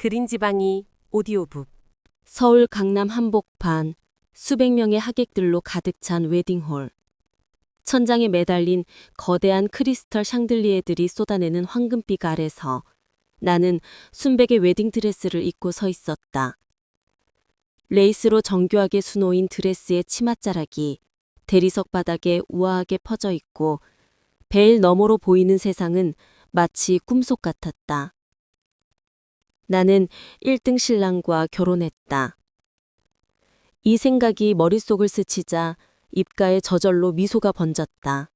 그린지방이 오디오북. 서울 강남 한복판, 수백 명의 하객들로 가득 찬 웨딩홀. 천장에 매달린 거대한 크리스털 샹들리에들이 쏟아내는 황금빛 아래서 나는 순백의 웨딩드레스를 입고 서 있었다. 레이스로 정교하게 수놓인 드레스의 치맛자락이 대리석 바닥에 우아하게 퍼져 있고 베일 너머로 보이는 세상은 마치 꿈속 같았다. 나는 1등 신랑과 결혼했다. 이 생각이 머릿속을 스치자 입가에 저절로 미소가 번졌다.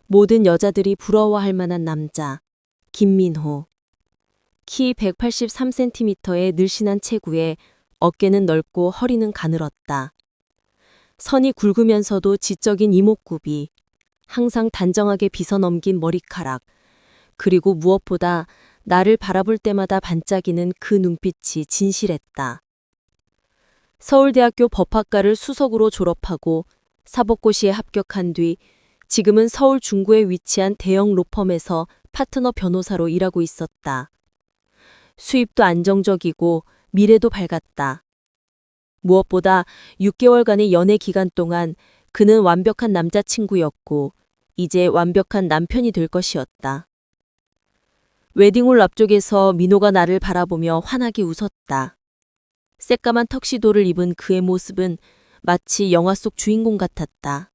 모든 여자들이 부러워할 만한 남자, 김민호. 키 183cm의 늘씬한 체구에 어깨는 넓고 허리는 가늘었다. 선이 굵으면서도 지적인 이목구비, 항상 단정하게 빗어넘긴 머리카락, 그리고 무엇보다 나를 바라볼 때마다 반짝이는 그 눈빛이 진실했다. 서울대학교 법학과를 수석으로 졸업하고 사법고시에 합격한 뒤 지금은 서울 중구에 위치한 대형 로펌에서 파트너 변호사로 일하고 있었다. 수입도 안정적이고 미래도 밝았다. 무엇보다 6개월간의 연애 기간 동안 그는 완벽한 남자친구였고 이제 완벽한 남편이 될 것이었다. 웨딩홀 앞쪽에서 민호가 나를 바라보며 환하게 웃었다. 새까만 턱시도를 입은 그의 모습은 마치 영화 속 주인공 같았다.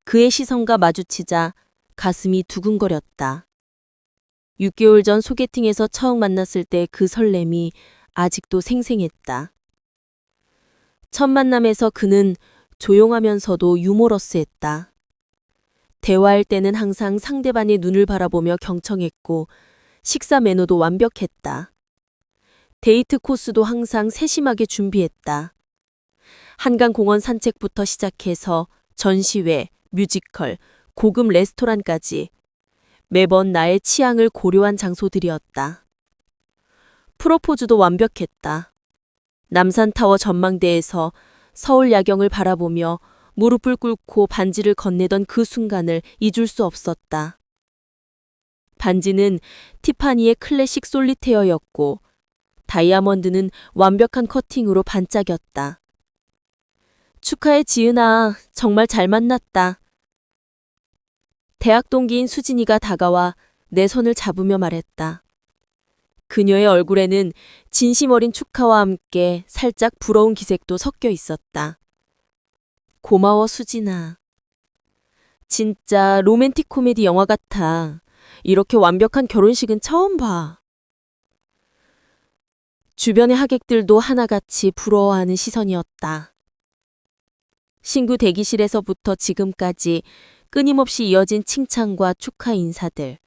그의 시선과 마주치자 가슴이 두근거렸다. 6개월 전 소개팅에서 처음 만났을 때 그 설렘이 아직도 생생했다. 첫 만남에서 그는 조용하면서도 유머러스했다. 대화할 때는 항상 상대방의 눈을 바라보며 경청했고 식사 매너도 완벽했다. 데이트 코스도 항상 세심하게 준비했다. 한강공원 산책부터 시작해서 전시회, 뮤지컬, 고급 레스토랑까지 매번 나의 취향을 고려한 장소들이었다. 프로포즈도 완벽했다. 남산타워 전망대에서 서울 야경을 바라보며 무릎을 꿇고 반지를 건네던 그 순간을 잊을 수 없었다. 반지는 티파니의 클래식 솔리테어였고 다이아몬드는 완벽한 커팅으로 반짝였다. 축하해 지은아, 정말 잘 만났다. 대학 동기인 수진이가 다가와 내 손을 잡으며 말했다. 그녀의 얼굴에는 진심 어린 축하와 함께 살짝 부러운 기색도 섞여 있었다. 고마워 수진아. 진짜 로맨틱 코미디 영화 같아. 이렇게 완벽한 결혼식은 처음 봐. 주변의 하객들도 하나같이 부러워하는 시선이었다. 신구 대기실에서부터 지금까지 끊임없이 이어진 칭찬과 축하 인사들.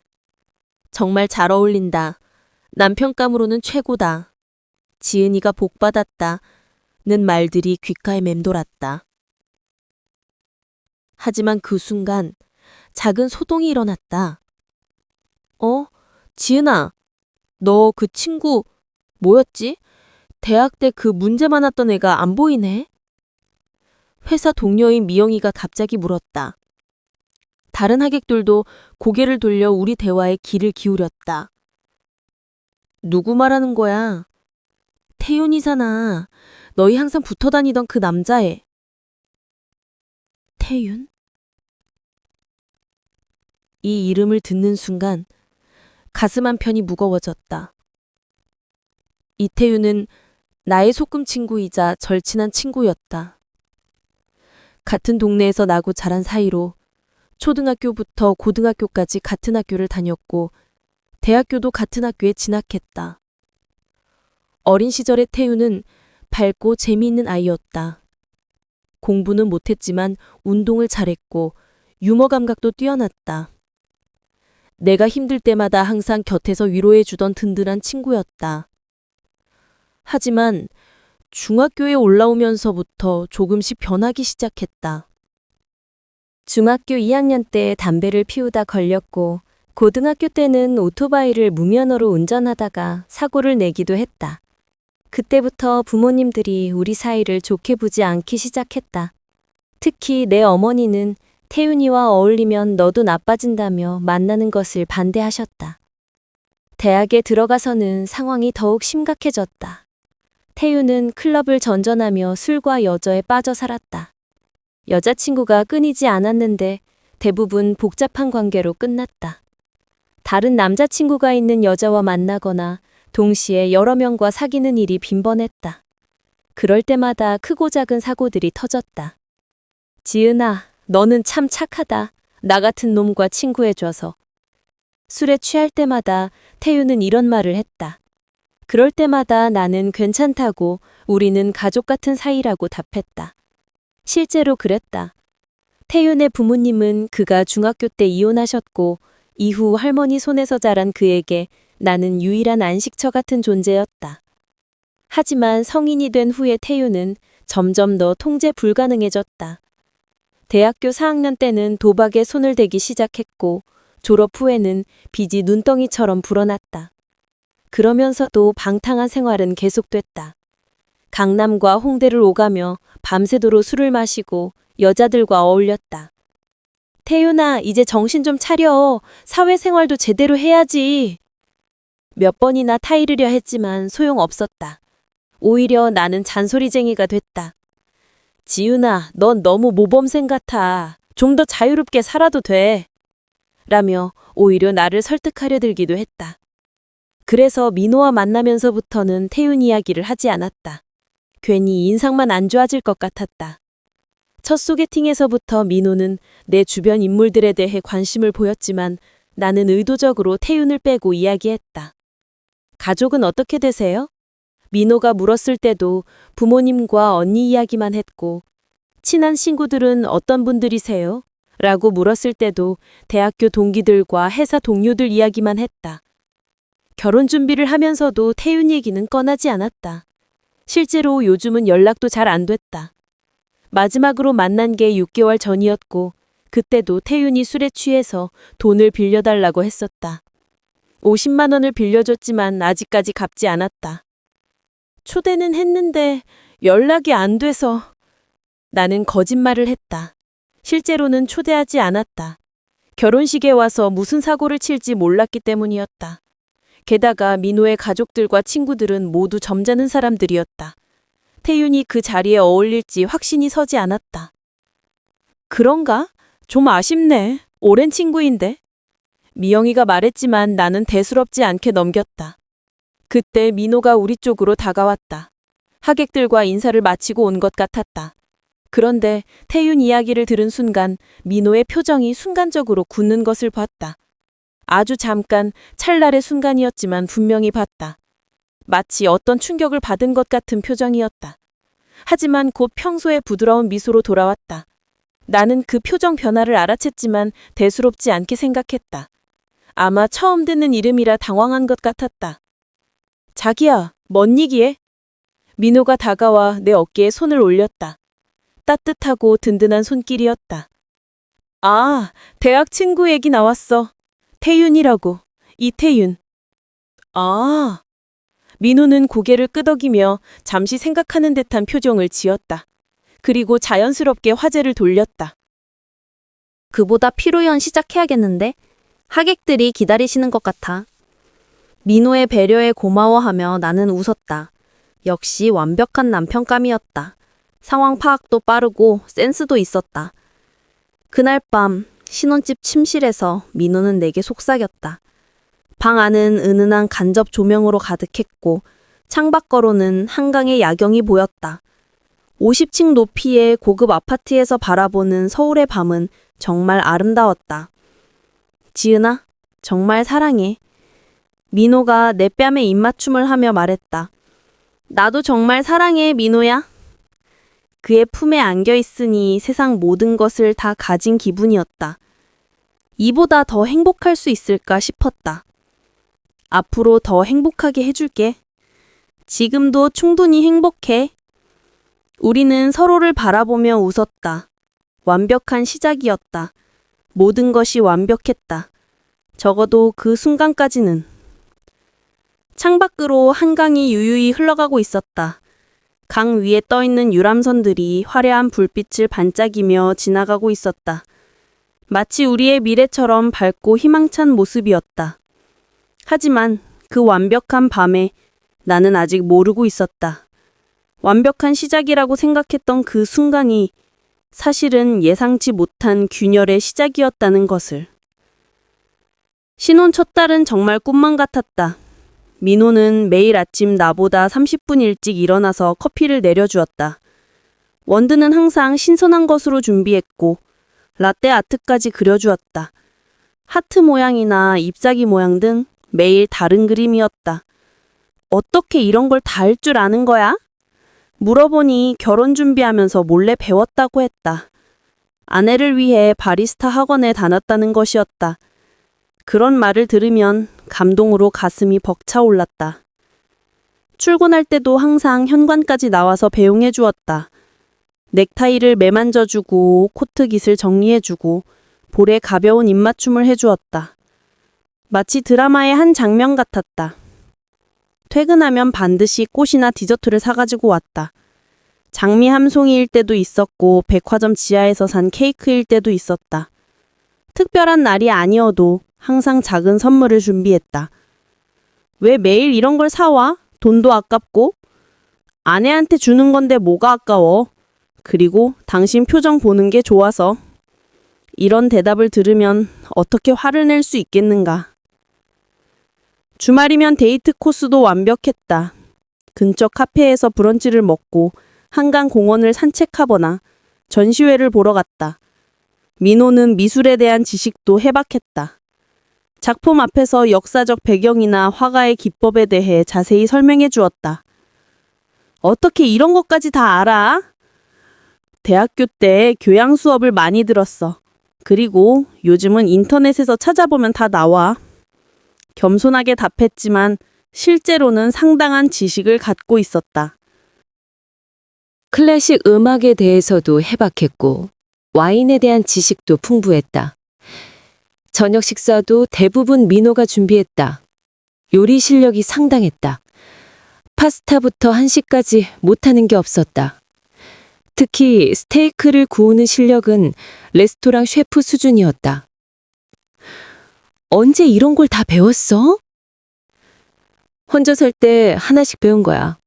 정말 잘 어울린다. 남편감으로는 최고다. 지은이가 복받았다. 는 말들이 귓가에 맴돌았다. 하지만 그 순간 작은 소동이 일어났다. 지은아, 너 그 친구 뭐였지? 대학 때 그 문제 많았던 애가 안 보이네? 회사 동료인 미영이가 갑자기 물었다. 다른 하객들도 고개를 돌려 우리 대화에 귀를 기울였다. 누구 말하는 거야? 태윤이잖아. 너희 항상 붙어 다니던 그 남자애. 태윤? 이 이름을 듣는 순간 가슴 한편이 무거워졌다. 이태윤은 나의 소꿉 친구이자 절친한 친구였다. 같은 동네에서 나고 자란 사이로 초등학교부터 고등학교까지 같은 학교를 다녔고 대학교도 같은 학교에 진학했다. 어린 시절의 태윤은 밝고 재미있는 아이였다. 공부는 못했지만 운동을 잘했고 유머 감각도 뛰어났다. 내가 힘들 때마다 항상 곁에서 위로해주던 든든한 친구였다. 하지만 중학교에 올라오면서부터 조금씩 변하기 시작했다. 중학교 2학년 때 담배를 피우다 걸렸고 고등학교 때는 오토바이를 무면허로 운전하다가 사고를 내기도 했다. 그때부터 부모님들이 우리 사이를 좋게 보지 않기 시작했다. 특히 내 어머니는 태윤이와 어울리면 너도 나빠진다며 만나는 것을 반대하셨다. 대학에 들어가서는 상황이 더욱 심각해졌다. 태유는 클럽을 전전하며 술과 여자에 빠져 살았다. 여자친구가 끊이지 않았는데 대부분 복잡한 관계로 끝났다. 다른 남자친구가 있는 여자와 만나거나 동시에 여러 명과 사귀는 일이 빈번했다. 그럴 때마다 크고 작은 사고들이 터졌다. 지은아, 너는 참 착하다. 나 같은 놈과 친구해줘서. 술에 취할 때마다 태유는 이런 말을 했다. 그럴 때마다 나는 괜찮다고 우리는 가족 같은 사이라고 답했다. 실제로 그랬다. 태윤의 부모님은 그가 중학교 때 이혼하셨고 이후 할머니 손에서 자란 그에게 나는 유일한 안식처 같은 존재였다. 하지만 성인이 된 후에 태윤은 점점 더 통제 불가능해졌다. 대학교 4학년 때는 도박에 손을 대기 시작했고 졸업 후에는 빚이 눈덩이처럼 불어났다. 그러면서도 방탕한 생활은 계속됐다. 강남과 홍대를 오가며 밤새도록 술을 마시고 여자들과 어울렸다. 태윤아, 이제 정신 좀 차려. 사회생활도 제대로 해야지. 몇 번이나 타이르려 했지만 소용없었다. 오히려 나는 잔소리쟁이가 됐다. 지은아, 넌 너무 모범생 같아. 좀 더 자유롭게 살아도 돼. 라며 오히려 나를 설득하려 들기도 했다. 그래서 민호와 만나면서부터는 태윤 이야기를 하지 않았다. 괜히 인상만 안 좋아질 것 같았다. 첫 소개팅에서부터 민호는 내 주변 인물들에 대해 관심을 보였지만 나는 의도적으로 태윤을 빼고 이야기했다. 가족은 어떻게 되세요? 민호가 물었을 때도 부모님과 언니 이야기만 했고, 친한 친구들은 어떤 분들이세요? 라고 물었을 때도 대학교 동기들과 회사 동료들 이야기만 했다. 결혼 준비를 하면서도 태윤 얘기는 꺼내지 않았다. 실제로 요즘은 연락도 잘 안 됐다. 마지막으로 만난 게 6개월 전이었고 그때도 태윤이 술에 취해서 돈을 빌려달라고 했었다. 50만 원을 빌려줬지만 아직까지 갚지 않았다. 초대는 했는데 연락이 안 돼서. 나는 거짓말을 했다. 실제로는 초대하지 않았다. 결혼식에 와서 무슨 사고를 칠지 몰랐기 때문이었다. 게다가 민호의 가족들과 친구들은 모두 점잖은 사람들이었다. 태윤이 그 자리에 어울릴지 확신이 서지 않았다. 그런가? 좀 아쉽네. 오랜 친구인데. 미영이가 말했지만 나는 대수롭지 않게 넘겼다. 그때 민호가 우리 쪽으로 다가왔다. 하객들과 인사를 마치고 온 것 같았다. 그런데 태윤 이야기를 들은 순간 민호의 표정이 순간적으로 굳는 것을 봤다. 아주 잠깐 찰나의 순간이었지만 분명히 봤다. 마치 어떤 충격을 받은 것 같은 표정이었다. 하지만 곧 평소의 부드러운 미소로 돌아왔다. 나는 그 표정 변화를 알아챘지만 대수롭지 않게 생각했다. 아마 처음 듣는 이름이라 당황한 것 같았다. 자기야, 뭔 얘기해? 민호가 다가와 내 어깨에 손을 올렸다. 따뜻하고 든든한 손길이었다. 아, 대학 친구 얘기 나왔어. 태윤이라고. 이태윤. 아. 민호는 고개를 끄덕이며 잠시 생각하는 듯한 표정을 지었다. 그리고 자연스럽게 화제를 돌렸다. 그보다 피로연 시작해야겠는데? 하객들이 기다리시는 것 같아. 민호의 배려에 고마워하며 나는 웃었다. 역시 완벽한 남편감이었다. 상황 파악도 빠르고 센스도 있었다. 그날 밤 신혼집 침실에서 민호는 내게 속삭였다. 방 안은 은은한 간접 조명으로 가득했고 창밖으로는 한강의 야경이 보였다. 50층 높이의 고급 아파트에서 바라보는 서울의 밤은 정말 아름다웠다. 지은아, 정말 사랑해. 민호가 내 뺨에 입맞춤을 하며 말했다. 나도 정말 사랑해, 민호야. 그의 품에 안겨 있으니 세상 모든 것을 다 가진 기분이었다. 이보다 더 행복할 수 있을까 싶었다. 앞으로 더 행복하게 해줄게. 지금도 충분히 행복해. 우리는 서로를 바라보며 웃었다. 완벽한 시작이었다. 모든 것이 완벽했다. 적어도 그 순간까지는. 창밖으로 한강이 유유히 흘러가고 있었다. 강 위에 떠있는 유람선들이 화려한 불빛을 반짝이며 지나가고 있었다. 마치 우리의 미래처럼 밝고 희망찬 모습이었다. 하지만 그 완벽한 밤에 나는 아직 모르고 있었다. 완벽한 시작이라고 생각했던 그 순간이 사실은 예상치 못한 균열의 시작이었다는 것을. 신혼 첫 달은 정말 꿈만 같았다. 민호는 매일 아침 나보다 30분 일찍 일어나서 커피를 내려주었다. 원두는 항상 신선한 것으로 준비했고 라떼 아트까지 그려주었다. 하트 모양이나 잎사귀 모양 등 매일 다른 그림이었다. 어떻게 이런 걸 다 할 줄 아는 거야? 물어보니 결혼 준비하면서 몰래 배웠다고 했다. 아내를 위해 바리스타 학원에 다녔다는 것이었다. 그런 말을 들으면 감동으로 가슴이 벅차올랐다. 출근할 때도 항상 현관까지 나와서 배웅해 주었다. 넥타이를 매만져주고 코트깃을 정리해주고 볼에 가벼운 입맞춤을 해주었다. 마치 드라마의 한 장면 같았다. 퇴근하면 반드시 꽃이나 디저트를 사가지고 왔다. 장미 한 송이일 때도 있었고 백화점 지하에서 산 케이크일 때도 있었다. 특별한 날이 아니어도 항상 작은 선물을 준비했다. 왜 매일 이런 걸 사와? 돈도 아깝고. 아내한테 주는 건데 뭐가 아까워. 그리고 당신 표정 보는 게 좋아서. 이런 대답을 들으면 어떻게 화를 낼 수 있겠는가. 주말이면 데이트 코스도 완벽했다. 근처 카페에서 브런치를 먹고 한강 공원을 산책하거나 전시회를 보러 갔다. 민호는 미술에 대한 지식도 해박했다. 작품 앞에서 역사적 배경이나 화가의 기법에 대해 자세히 설명해 주었다. 어떻게 이런 것까지 다 알아? 대학교 때 교양 수업을 많이 들었어. 그리고 요즘은 인터넷에서 찾아보면 다 나와. 겸손하게 답했지만 실제로는 상당한 지식을 갖고 있었다. 클래식 음악에 대해서도 해박했고 와인에 대한 지식도 풍부했다. 저녁 식사도 대부분 민호가 준비했다. 요리 실력이 상당했다. 파스타부터 한식까지 못하는 게 없었다. 특히 스테이크를 구우는 실력은 레스토랑 셰프 수준이었다. 언제 이런 걸 다 배웠어? 혼자 살 때 하나씩 배운 거야.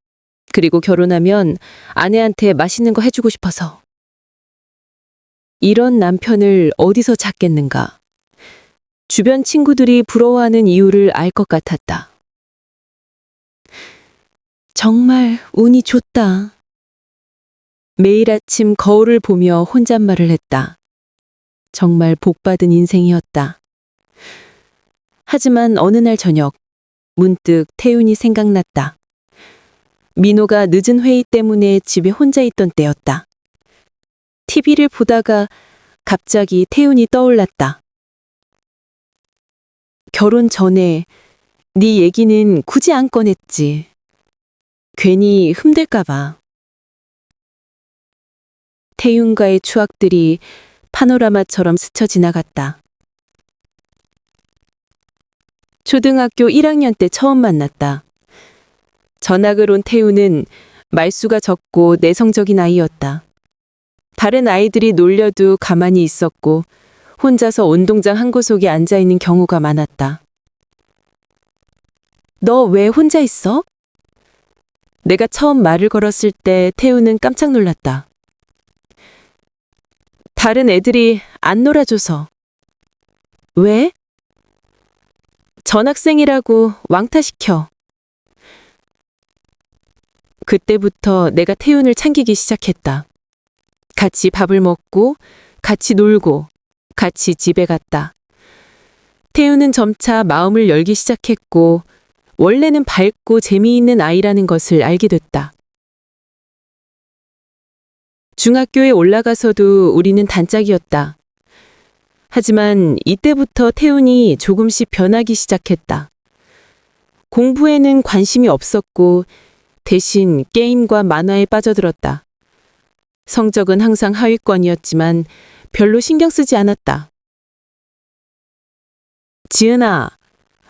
그리고 결혼하면 아내한테 맛있는 거 해주고 싶어서. 이런 남편을 어디서 찾겠는가. 주변 친구들이 부러워하는 이유를 알 것 같았다. 정말 운이 좋다. 매일 아침 거울을 보며 혼잣말을 했다. 정말 복받은 인생이었다. 하지만 어느 날 저녁 문득 태윤이 생각났다. 민호가 늦은 회의 때문에 집에 혼자 있던 때였다. TV를 보다가 갑자기 태윤이 떠올랐다. 결혼 전에 네 얘기는 굳이 안 꺼냈지. 괜히 흠들까 봐. 태윤과의 추억들이 파노라마처럼 스쳐 지나갔다. 초등학교 1학년 때 처음 만났다. 전학을 온 태우는 말수가 적고 내성적인 아이였다. 다른 아이들이 놀려도 가만히 있었고 혼자서 운동장 한 구석에 앉아있는 경우가 많았다. 너 왜 혼자 있어? 내가 처음 말을 걸었을 때 태우는 깜짝 놀랐다. 다른 애들이 안 놀아줘서. 왜? 전학생이라고 왕따시켜. 그때부터 내가 태윤을 챙기기 시작했다. 같이 밥을 먹고, 같이 놀고, 같이 집에 갔다. 태윤은 점차 마음을 열기 시작했고, 원래는 밝고 재미있는 아이라는 것을 알게 됐다. 중학교에 올라가서도 우리는 단짝이었다. 하지만 이때부터 태훈이 조금씩 변하기 시작했다. 공부에는 관심이 없었고 대신 게임과 만화에 빠져들었다. 성적은 항상 하위권이었지만 별로 신경 쓰지 않았다. 지은아,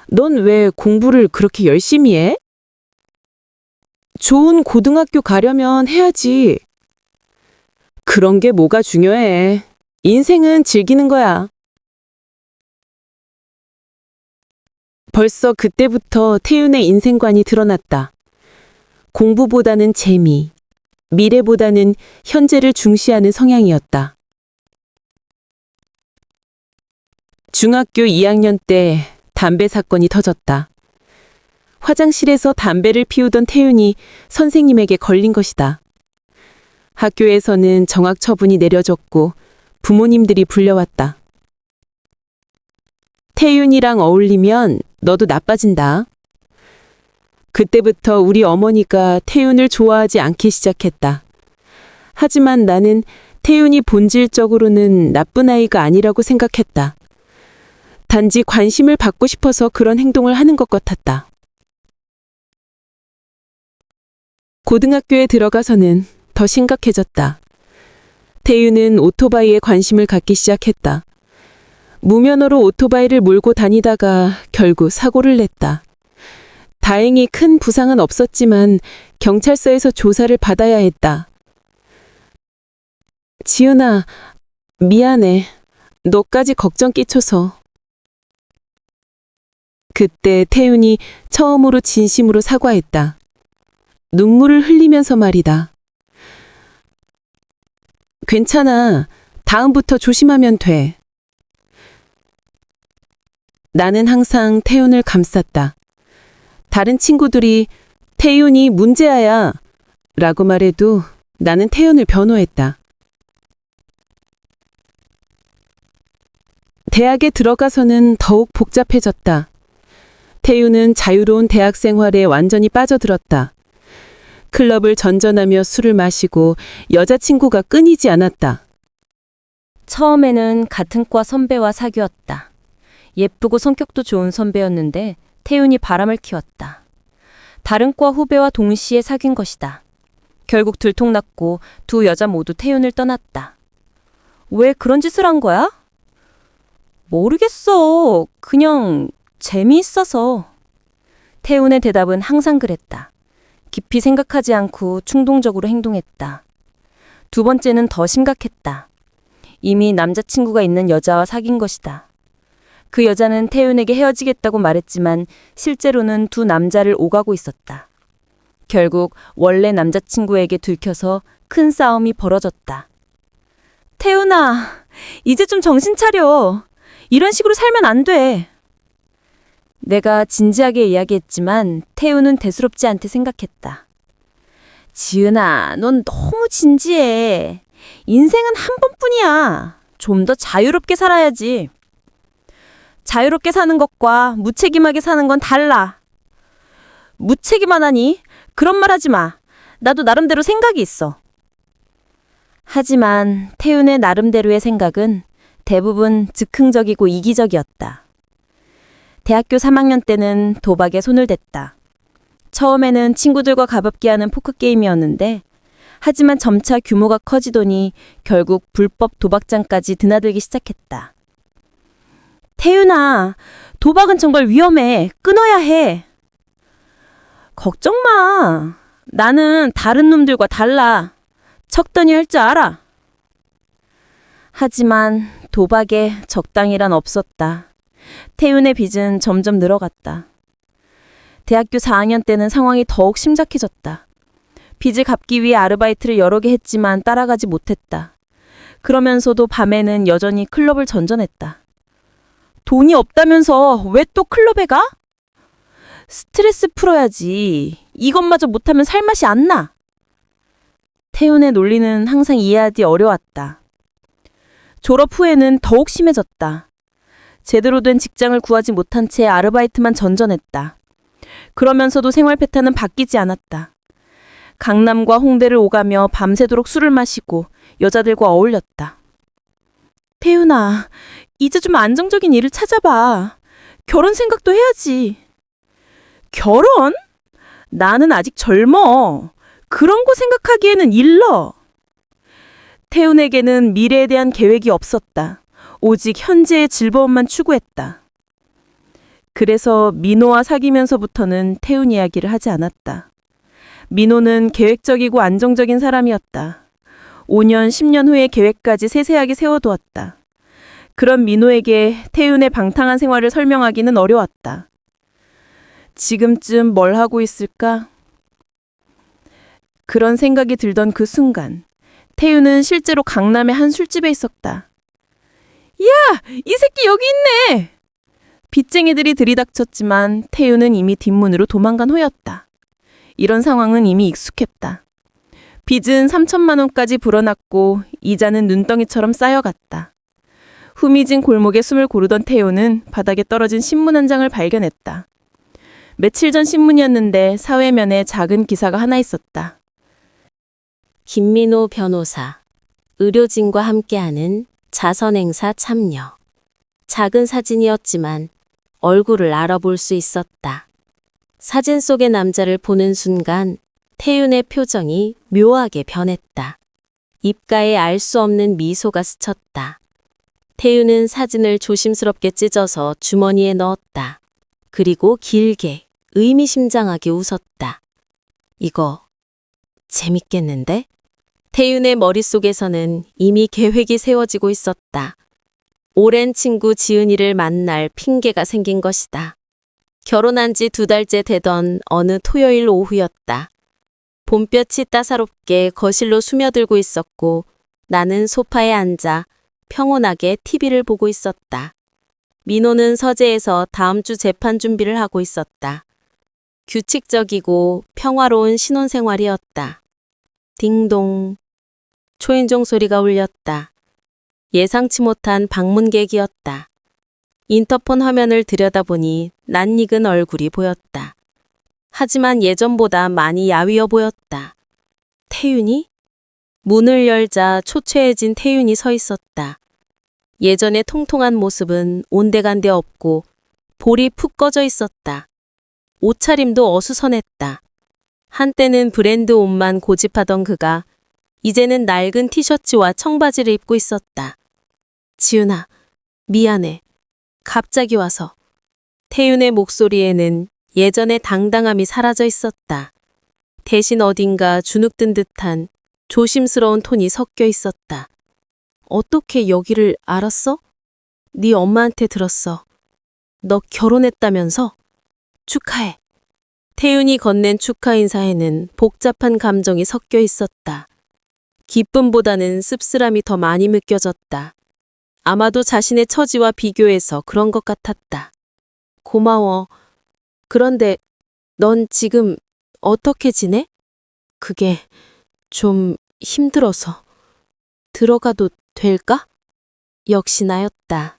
넌 왜 공부를 그렇게 열심히 해? 좋은 고등학교 가려면 해야지. 그런 게 뭐가 중요해. 인생은 즐기는 거야. 벌써 그때부터 태윤의 인생관이 드러났다. 공부보다는 재미, 미래보다는 현재를 중시하는 성향이었다. 중학교 2학년 때 담배 사건이 터졌다. 화장실에서 담배를 피우던 태윤이 선생님에게 걸린 것이다. 학교에서는 정학 처분이 내려졌고 부모님들이 불려왔다. 태윤이랑 어울리면 너도 나빠진다. 그때부터 우리 어머니가 태윤을 좋아하지 않기 시작했다. 하지만 나는 태윤이 본질적으로는 나쁜 아이가 아니라고 생각했다. 단지 관심을 받고 싶어서 그런 행동을 하는 것 같았다. 고등학교에 들어가서는 더 심각해졌다. 태윤은 오토바이에 관심을 갖기 시작했다. 무면허로 오토바이를 몰고 다니다가 결국 사고를 냈다. 다행히 큰 부상은 없었지만 경찰서에서 조사를 받아야 했다. 지은아, 미안해. 너까지 걱정 끼쳐서. 그때 태윤이 처음으로 진심으로 사과했다. 눈물을 흘리면서 말이다. 괜찮아. 다음부터 조심하면 돼. 나는 항상 태윤을 감쌌다. 다른 친구들이 태윤이 문제아야 라고 말해도 나는 태윤을 변호했다. 대학에 들어가서는 더욱 복잡해졌다. 태윤은 자유로운 대학 생활에 완전히 빠져들었다. 클럽을 전전하며 술을 마시고 여자친구가 끊이지 않았다. 처음에는 같은 과 선배와 사귀었다. 예쁘고 성격도 좋은 선배였는데 태윤이 바람을 키웠다. 다른 과 후배와 동시에 사귄 것이다. 결국 들통났고 두 여자 모두 태윤을 떠났다. 왜 그런 짓을 한 거야? 모르겠어. 그냥 재미있어서. 태윤의 대답은 항상 그랬다. 깊이 생각하지 않고 충동적으로 행동했다. 두 번째는 더 심각했다. 이미 남자친구가 있는 여자와 사귄 것이다. 그 여자는 태윤에게 헤어지겠다고 말했지만 실제로는 두 남자를 오가고 있었다. 결국 원래 남자친구에게 들켜서 큰 싸움이 벌어졌다. 태윤아, 이제 좀 정신 차려. 이런 식으로 살면 안 돼. 내가 진지하게 이야기했지만 태윤은 대수롭지 않게 생각했다. 지은아, 넌 너무 진지해. 인생은 한 번뿐이야. 좀 더 자유롭게 살아야지. 자유롭게 사는 것과 무책임하게 사는 건 달라. 무책임하다니? 그런 말 하지 마. 나도 나름대로 생각이 있어. 하지만 태윤의 나름대로의 생각은 대부분 즉흥적이고 이기적이었다. 대학교 3학년 때는 도박에 손을 댔다. 처음에는 친구들과 가볍게 하는 포크게임이었는데 하지만 점차 규모가 커지더니 결국 불법 도박장까지 드나들기 시작했다. 태윤아, 도박은 정말 위험해. 끊어야 해. 걱정 마. 나는 다른 놈들과 달라. 척더니 할 줄 알아. 하지만 도박에 적당이란 없었다. 태윤의 빚은 점점 늘어갔다. 대학교 4학년 때는 상황이 더욱 심각해졌다. 빚을 갚기 위해 아르바이트를 여러 개 했지만 따라가지 못했다. 그러면서도 밤에는 여전히 클럽을 전전했다. 돈이 없다면서 왜 또 클럽에 가? 스트레스 풀어야지. 이것마저 못하면 살 맛이 안 나. 태윤의 논리는 항상 이해하기 어려웠다. 졸업 후에는 더욱 심해졌다. 제대로 된 직장을 구하지 못한 채 아르바이트만 전전했다. 그러면서도 생활 패턴은 바뀌지 않았다. 강남과 홍대를 오가며 밤새도록 술을 마시고 여자들과 어울렸다. 태윤아, 이제 좀 안정적인 일을 찾아봐. 결혼 생각도 해야지. 결혼? 나는 아직 젊어. 그런 거 생각하기에는 일러. 태윤에게는 미래에 대한 계획이 없었다. 오직 현재의 즐거움만 추구했다. 그래서 민호와 사귀면서부터는 태윤 이야기를 하지 않았다. 민호는 계획적이고 안정적인 사람이었다. 5년, 10년 후의 계획까지 세세하게 세워두었다. 그런 민호에게 태윤의 방탕한 생활을 설명하기는 어려웠다. 지금쯤 뭘 하고 있을까? 그런 생각이 들던 그 순간, 태유는 실제로 강남의 한 술집에 있었다. 야! 이 새끼 여기 있네! 빚쟁이들이 들이닥쳤지만 태유는 이미 뒷문으로 도망간 후였다. 이런 상황은 이미 익숙했다. 빚은 3천만 원까지 불어났고 이자는 눈덩이처럼 쌓여갔다. 후미진 골목에 숨을 고르던 태요는 바닥에 떨어진 신문 한 장을 발견했다. 며칠 전 신문이었는데 사회면에 작은 기사가 하나 있었다. 김민호 변호사, 의료진과 함께하는 자선행사 참여. 작은 사진이었지만 얼굴을 알아볼 수 있었다. 사진 속의 남자를 보는 순간 태윤의 표정이 묘하게 변했다. 입가에 알 수 없는 미소가 스쳤다. 태윤은 사진을 조심스럽게 찢어서 주머니에 넣었다. 그리고 길게 의미심장하게 웃었다. 이거 재밌겠는데? 태윤의 머릿속에서는 이미 계획이 세워지고 있었다. 오랜 친구 지은이를 만날 핑계가 생긴 것이다. 결혼한 지 2달째 되던 어느 토요일 오후였다. 봄볕이 따사롭게 거실로 스며들고 있었고 나는 소파에 앉아 평온하게 TV를 보고 있었다. 민호는 서재에서 다음 주 재판 준비를 하고 있었다. 규칙적이고 평화로운 신혼생활이었다. 딩동. 초인종 소리가 울렸다. 예상치 못한 방문객이었다. 인터폰 화면을 들여다보니 낯익은 얼굴이 보였다. 하지만 예전보다 많이 야위어 보였다. 태윤이? 문을 열자 초췌해진 태윤이 서 있었다. 예전의 통통한 모습은 온데간데 없고 볼이 푹 꺼져 있었다. 옷차림도 어수선했다. 한때는 브랜드 옷만 고집하던 그가 이제는 낡은 티셔츠와 청바지를 입고 있었다. 지윤아, 미안해. 갑자기 와서. 태윤의 목소리에는 예전의 당당함이 사라져 있었다. 대신 어딘가 주눅든 듯한 조심스러운 톤이 섞여 있었다. 어떻게 여기를 알았어? 네 엄마한테 들었어. 너 결혼했다면서? 축하해. 태윤이 건넨 축하 인사에는 복잡한 감정이 섞여 있었다. 기쁨보다는 씁쓸함이 더 많이 느껴졌다. 아마도 자신의 처지와 비교해서 그런 것 같았다. 고마워. 그런데 넌 지금 어떻게 지내? 그게 좀 힘들어서. 들어가도 될까? 역시 나였다.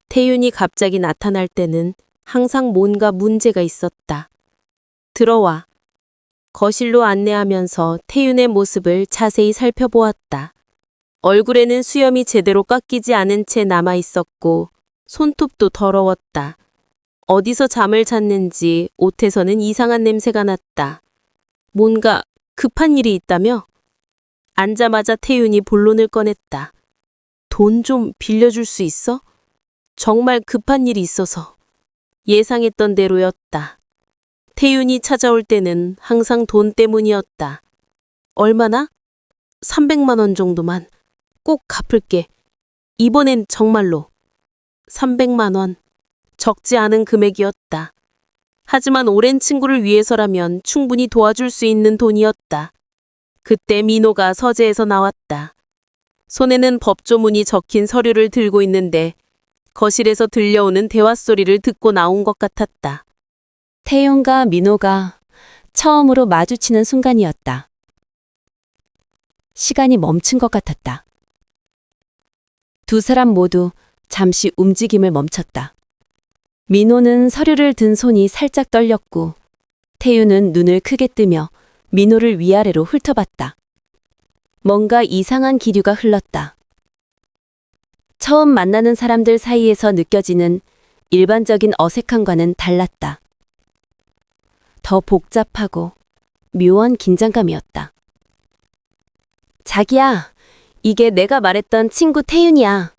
태윤이 갑자기 나타날 때는 항상 뭔가 문제가 있었다. 들어와. 거실로 안내하면서 태윤의 모습을 자세히 살펴보았다. 얼굴에는 수염이 제대로 깎이지 않은 채 남아 있었고 손톱도 더러웠다. 어디서 잠을 잤는지 옷에서는 이상한 냄새가 났다. 뭔가 급한 일이 있다며? 앉자마자 태윤이 본론을 꺼냈다. 돈 좀 빌려줄 수 있어? 정말 급한 일이 있어서. 예상했던 대로였다. 태윤이 찾아올 때는 항상 돈 때문이었다. 얼마나? 300만 원 정도만. 꼭 갚을게. 이번엔 정말로. 300만 원. 적지 않은 금액이었다. 하지만 오랜 친구를 위해서라면 충분히 도와줄 수 있는 돈이었다. 그때 민호가 서재에서 나왔다. 손에는 법조문이 적힌 서류를 들고 있는데 거실에서 들려오는 대화 소리를 듣고 나온 것 같았다. 태윤과 민호가 처음으로 마주치는 순간이었다. 시간이 멈춘 것 같았다. 두 사람 모두 잠시 움직임을 멈췄다. 민호는 서류를 든 손이 살짝 떨렸고 태윤은 눈을 크게 뜨며 민호를 위아래로 훑어봤다. 뭔가 이상한 기류가 흘렀다. 처음 만나는 사람들 사이에서 느껴지는 일반적인 어색함과는 달랐다. 더 복잡하고 묘한 긴장감이었다. 자기야, 이게 내가 말했던 친구 태윤이야.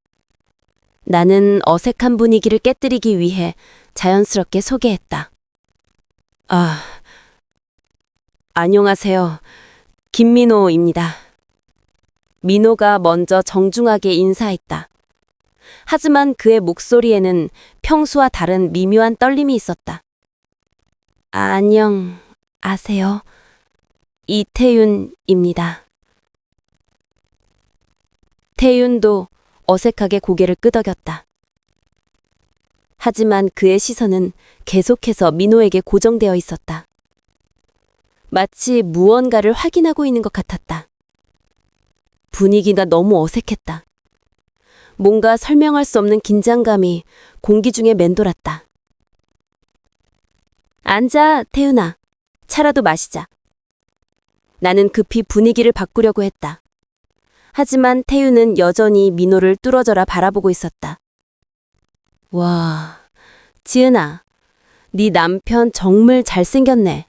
나는 어색한 분위기를 깨뜨리기 위해 자연스럽게 소개했다. 안녕하세요. 김민호입니다. 민호가 먼저 정중하게 인사했다. 하지만 그의 목소리에는 평소와 다른 미묘한 떨림이 있었다. 안녕하세요. 이태윤입니다. 태윤도 어색하게 고개를 끄덕였다. 하지만 그의 시선은 계속해서 민호에게 고정되어 있었다. 마치 무언가를 확인하고 있는 것 같았다. 분위기가 너무 어색했다. 뭔가 설명할 수 없는 긴장감이 공기 중에 맴돌았다. 앉아, 태윤아. 차라도 마시자. 나는 급히 분위기를 바꾸려고 했다. 하지만 태윤은 여전히 민호를 뚫어져라 바라보고 있었다. 와, 지은아, 네 남편 정말 잘생겼네.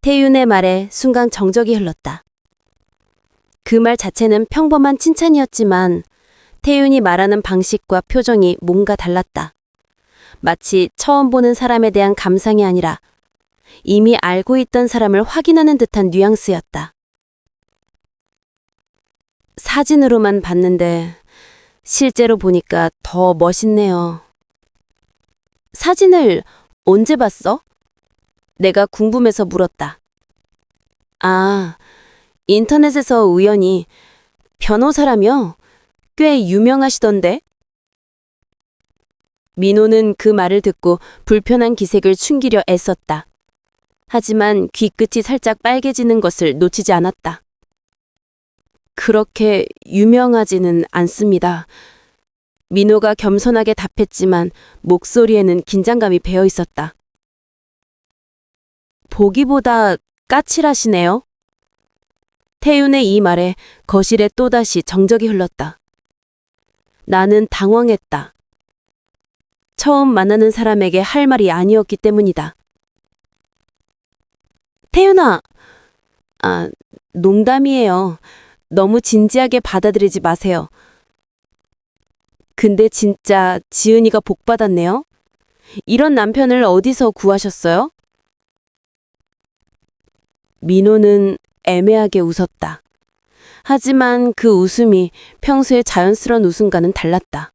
태윤의 말에 순간 정적이 흘렀다. 그 말 자체는 평범한 칭찬이었지만 태윤이 말하는 방식과 표정이 뭔가 달랐다. 마치 처음 보는 사람에 대한 감상이 아니라 이미 알고 있던 사람을 확인하는 듯한 뉘앙스였다. 사진으로만 봤는데 실제로 보니까 더 멋있네요. 사진을 언제 봤어? 내가 궁금해서 물었다. 아, 인터넷에서 우연히. 변호사라며? 꽤 유명하시던데? 민호는 그 말을 듣고 불편한 기색을 숨기려 애썼다. 하지만 귀끝이 살짝 빨개지는 것을 놓치지 않았다. 그렇게 유명하지는 않습니다. 민호가 겸손하게 답했지만 목소리에는 긴장감이 배어 있었다. 보기보다 까칠하시네요. 태윤의 이 말에 거실에 또다시 정적이 흘렀다. 나는 당황했다. 처음 만나는 사람에게 할 말이 아니었기 때문이다. 태윤아, 농담이에요. 너무 진지하게 받아들이지 마세요. 근데 진짜 지은이가 복 받았네요. 이런 남편을 어디서 구하셨어요? 민호는 애매하게 웃었다. 하지만 그 웃음이 평소의 자연스러운 웃음과는 달랐다.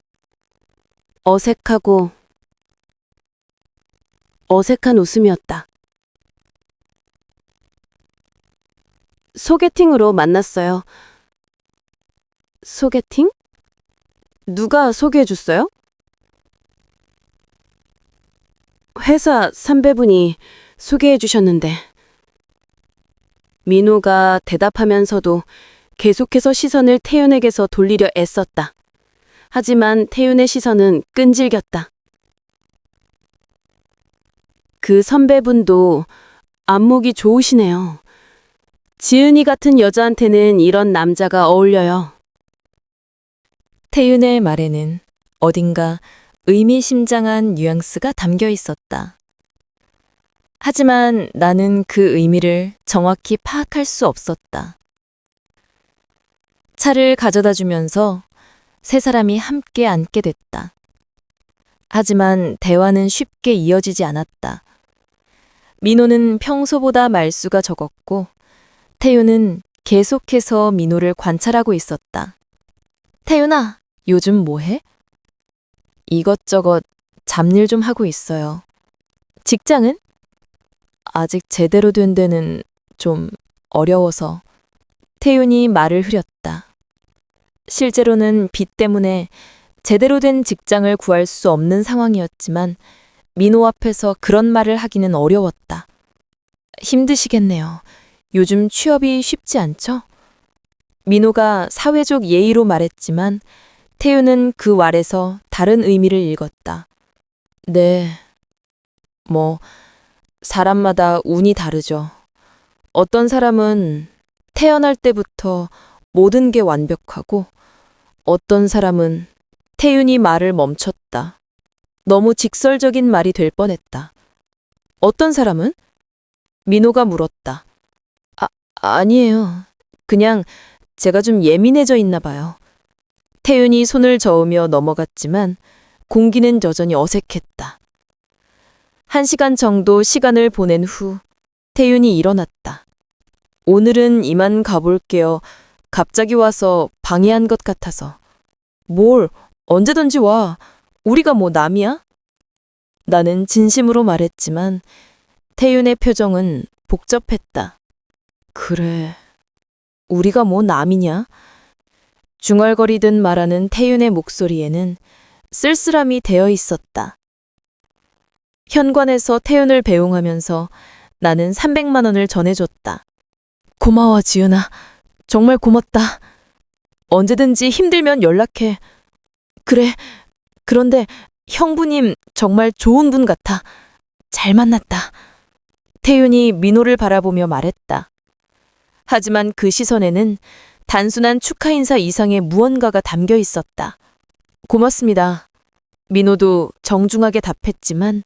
어색한 웃음이었다. 소개팅으로 만났어요. 소개팅? 누가 소개해줬어요? 회사 선배분이 소개해주셨는데. 민호가 대답하면서도 계속해서 시선을 태윤에게서 돌리려 애썼다. 하지만 태윤의 시선은 끈질겼다. 그 선배분도 안목이 좋으시네요. 지은이 같은 여자한테는 이런 남자가 어울려요. 태윤의 말에는 어딘가 의미심장한 뉘앙스가 담겨 있었다. 하지만 나는 그 의미를 정확히 파악할 수 없었다. 차를 가져다 주면서 세 사람이 함께 앉게 됐다. 하지만 대화는 쉽게 이어지지 않았다. 민호는 평소보다 말수가 적었고 태윤은 계속해서 민호를 관찰하고 있었다. 태윤아, 요즘 뭐해? 이것저것 잡일 좀 하고 있어요. 직장은? 아직 제대로 된 데는 좀 어려워서. 태윤이 말을 흐렸다. 실제로는 빚 때문에 제대로 된 직장을 구할 수 없는 상황이었지만 민호 앞에서 그런 말을 하기는 어려웠다. 힘드시겠네요. 요즘 취업이 쉽지 않죠? 민호가 사회적 예의로 말했지만 태윤은 그 말에서 다른 의미를 읽었다. 네. 사람마다 운이 다르죠. 어떤 사람은 태어날 때부터 모든 게 완벽하고 어떤 사람은 태윤이 말을 멈췄다. 너무 직설적인 말이 될 뻔했다. 어떤 사람은? 민호가 물었다. 아니에요. 그냥 제가 좀 예민해져 있나 봐요. 태윤이 손을 저으며 넘어갔지만 공기는 여전히 어색했다. 1시간 정도 시간을 보낸 후 태윤이 일어났다. 오늘은 이만 가볼게요. 갑자기 와서 방해한 것 같아서. 뭘, 언제든지 와. 우리가 뭐 남이야? 나는 진심으로 말했지만 태윤의 표정은 복잡했다. 그래, 우리가 뭐 남이냐? 중얼거리듯 말하는 태윤의 목소리에는 쓸쓸함이 되어 있었다. 현관에서 태윤을 배웅하면서 나는 300만 원을 전해줬다. 고마워, 지은아. 정말 고맙다. 언제든지 힘들면 연락해. 그래, 그런데 형부님 정말 좋은 분 같아. 잘 만났다. 태윤이 민호를 바라보며 말했다. 하지만 그 시선에는 단순한 축하 인사 이상의 무언가가 담겨 있었다. 고맙습니다. 민호도 정중하게 답했지만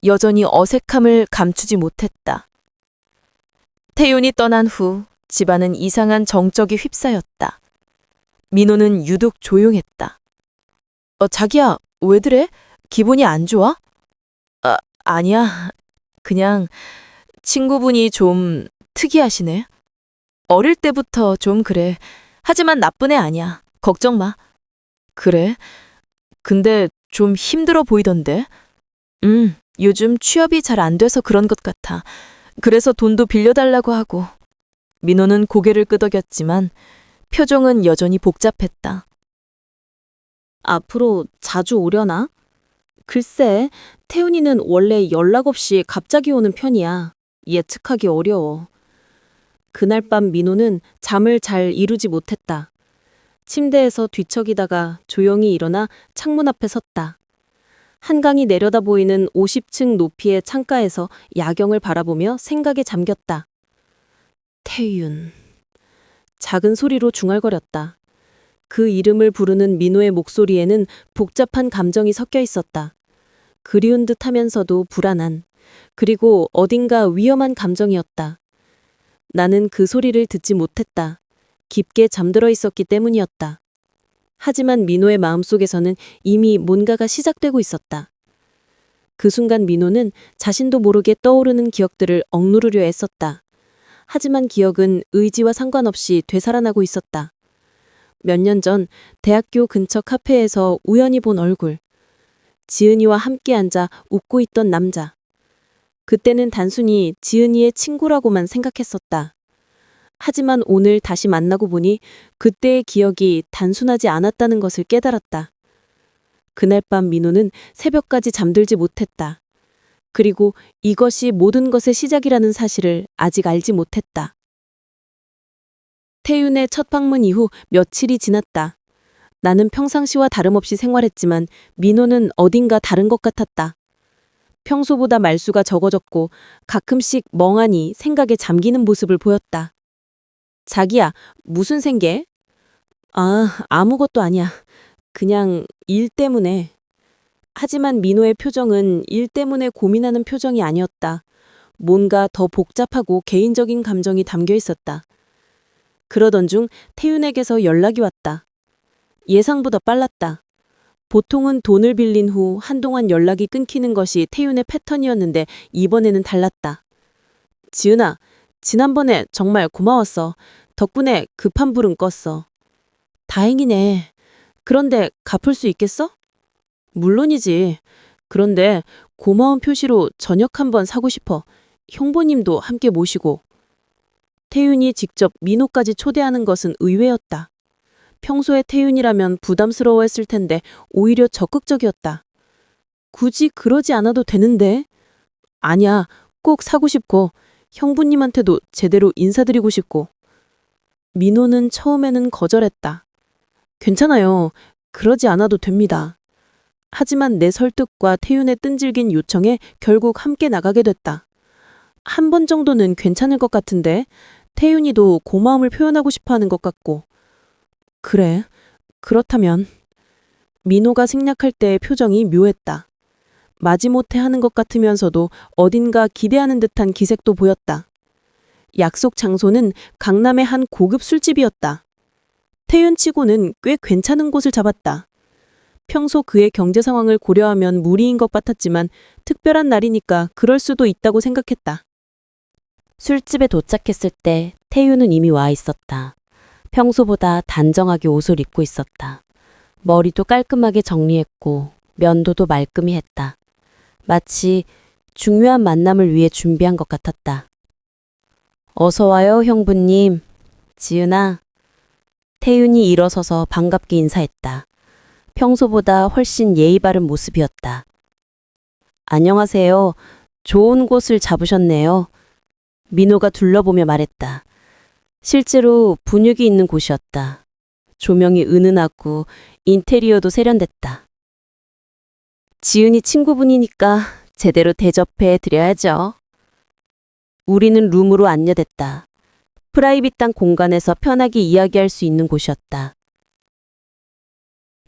여전히 어색함을 감추지 못했다. 태윤이 떠난 후 집안은 이상한 정적이 휩싸였다. 민호는 유독 조용했다. 자기야, 왜 그래? 기분이 안 좋아? 아니야. 그냥 친구분이 좀 특이하시네. 어릴 때부터 좀 그래. 하지만 나쁜 애 아니야. 걱정 마. 그래? 근데 좀 힘들어 보이던데? 요즘 취업이 잘 안 돼서 그런 것 같아. 그래서 돈도 빌려달라고 하고. 민호는 고개를 끄덕였지만 표정은 여전히 복잡했다. 앞으로 자주 오려나? 글쎄, 태훈이는 원래 연락 없이 갑자기 오는 편이야. 예측하기 어려워. 그날 밤 민호는 잠을 잘 이루지 못했다. 침대에서 뒤척이다가 조용히 일어나 창문 앞에 섰다. 한강이 내려다 보이는 50층 높이의 창가에서 야경을 바라보며 생각에 잠겼다. 태윤. 작은 소리로 중얼거렸다. 그 이름을 부르는 민호의 목소리에는 복잡한 감정이 섞여 있었다. 그리운 듯 하면서도 불안한, 그리고 어딘가 위험한 감정이었다. 나는 그 소리를 듣지 못했다. 깊게 잠들어 있었기 때문이었다. 하지만 민호의 마음속에서는 이미 뭔가가 시작되고 있었다. 그 순간 민호는 자신도 모르게 떠오르는 기억들을 억누르려 애썼다. 하지만 기억은 의지와 상관없이 되살아나고 있었다. 몇 년 전 대학교 근처 카페에서 우연히 본 얼굴. 지은이와 함께 앉아 웃고 있던 남자. 그때는 단순히 지은이의 친구라고만 생각했었다. 하지만 오늘 다시 만나고 보니 그때의 기억이 단순하지 않았다는 것을 깨달았다. 그날 밤 민호는 새벽까지 잠들지 못했다. 그리고 이것이 모든 것의 시작이라는 사실을 아직 알지 못했다. 태윤의 첫 방문 이후 며칠이 지났다. 나는 평상시와 다름없이 생활했지만 민호는 어딘가 다른 것 같았다. 평소보다 말수가 적어졌고 가끔씩 멍하니 생각에 잠기는 모습을 보였다. 자기야, 무슨 생계? 아무것도 아니야. 그냥 일 때문에. 하지만 민호의 표정은 일 때문에 고민하는 표정이 아니었다. 뭔가 더 복잡하고 개인적인 감정이 담겨 있었다. 그러던 중 태윤에게서 연락이 왔다. 예상보다 빨랐다. 보통은 돈을 빌린 후 한동안 연락이 끊기는 것이 태윤의 패턴이었는데 이번에는 달랐다. 지은아, 지난번에 정말 고마웠어. 덕분에 급한 불은 껐어. 다행이네. 그런데 갚을 수 있겠어? 물론이지. 그런데 고마운 표시로 저녁 한번 사고 싶어. 형부님도 함께 모시고. 태윤이 직접 민호까지 초대하는 것은 의외였다. 평소에 태윤이라면 부담스러워했을 텐데 오히려 적극적이었다. 굳이 그러지 않아도 되는데? 아니야, 꼭 사고 싶고 형부님한테도 제대로 인사드리고 싶고. 민호는 처음에는 거절했다. 괜찮아요. 그러지 않아도 됩니다. 하지만 내 설득과 태윤의 끈질긴 요청에 결국 함께 나가게 됐다. 한 번 정도는 괜찮을 것 같은데 태윤이도 고마움을 표현하고 싶어 하는 것 같고. 그래, 그렇다면. 민호가 생략할 때의 표정이 묘했다. 마지못해 하는 것 같으면서도 어딘가 기대하는 듯한 기색도 보였다. 약속 장소는 강남의 한 고급 술집이었다. 태윤치고는 꽤 괜찮은 곳을 잡았다. 평소 그의 경제 상황을 고려하면 무리인 것 같았지만 특별한 날이니까 그럴 수도 있다고 생각했다. 술집에 도착했을 때 태윤은 이미 와 있었다. 평소보다 단정하게 옷을 입고 있었다. 머리도 깔끔하게 정리했고 면도도 말끔히 했다. 마치 중요한 만남을 위해 준비한 것 같았다. 어서 와요, 형부님. 지은아. 태윤이 일어서서 반갑게 인사했다. 평소보다 훨씬 예의 바른 모습이었다. 안녕하세요. 좋은 곳을 잡으셨네요. 민호가 둘러보며 말했다. 실제로 분위기 있는 곳이었다. 조명이 은은하고 인테리어도 세련됐다. 지은이 친구분이니까 제대로 대접해 드려야죠. 우리는 룸으로 안내됐다. 프라이빗한 공간에서 편하게 이야기할 수 있는 곳이었다.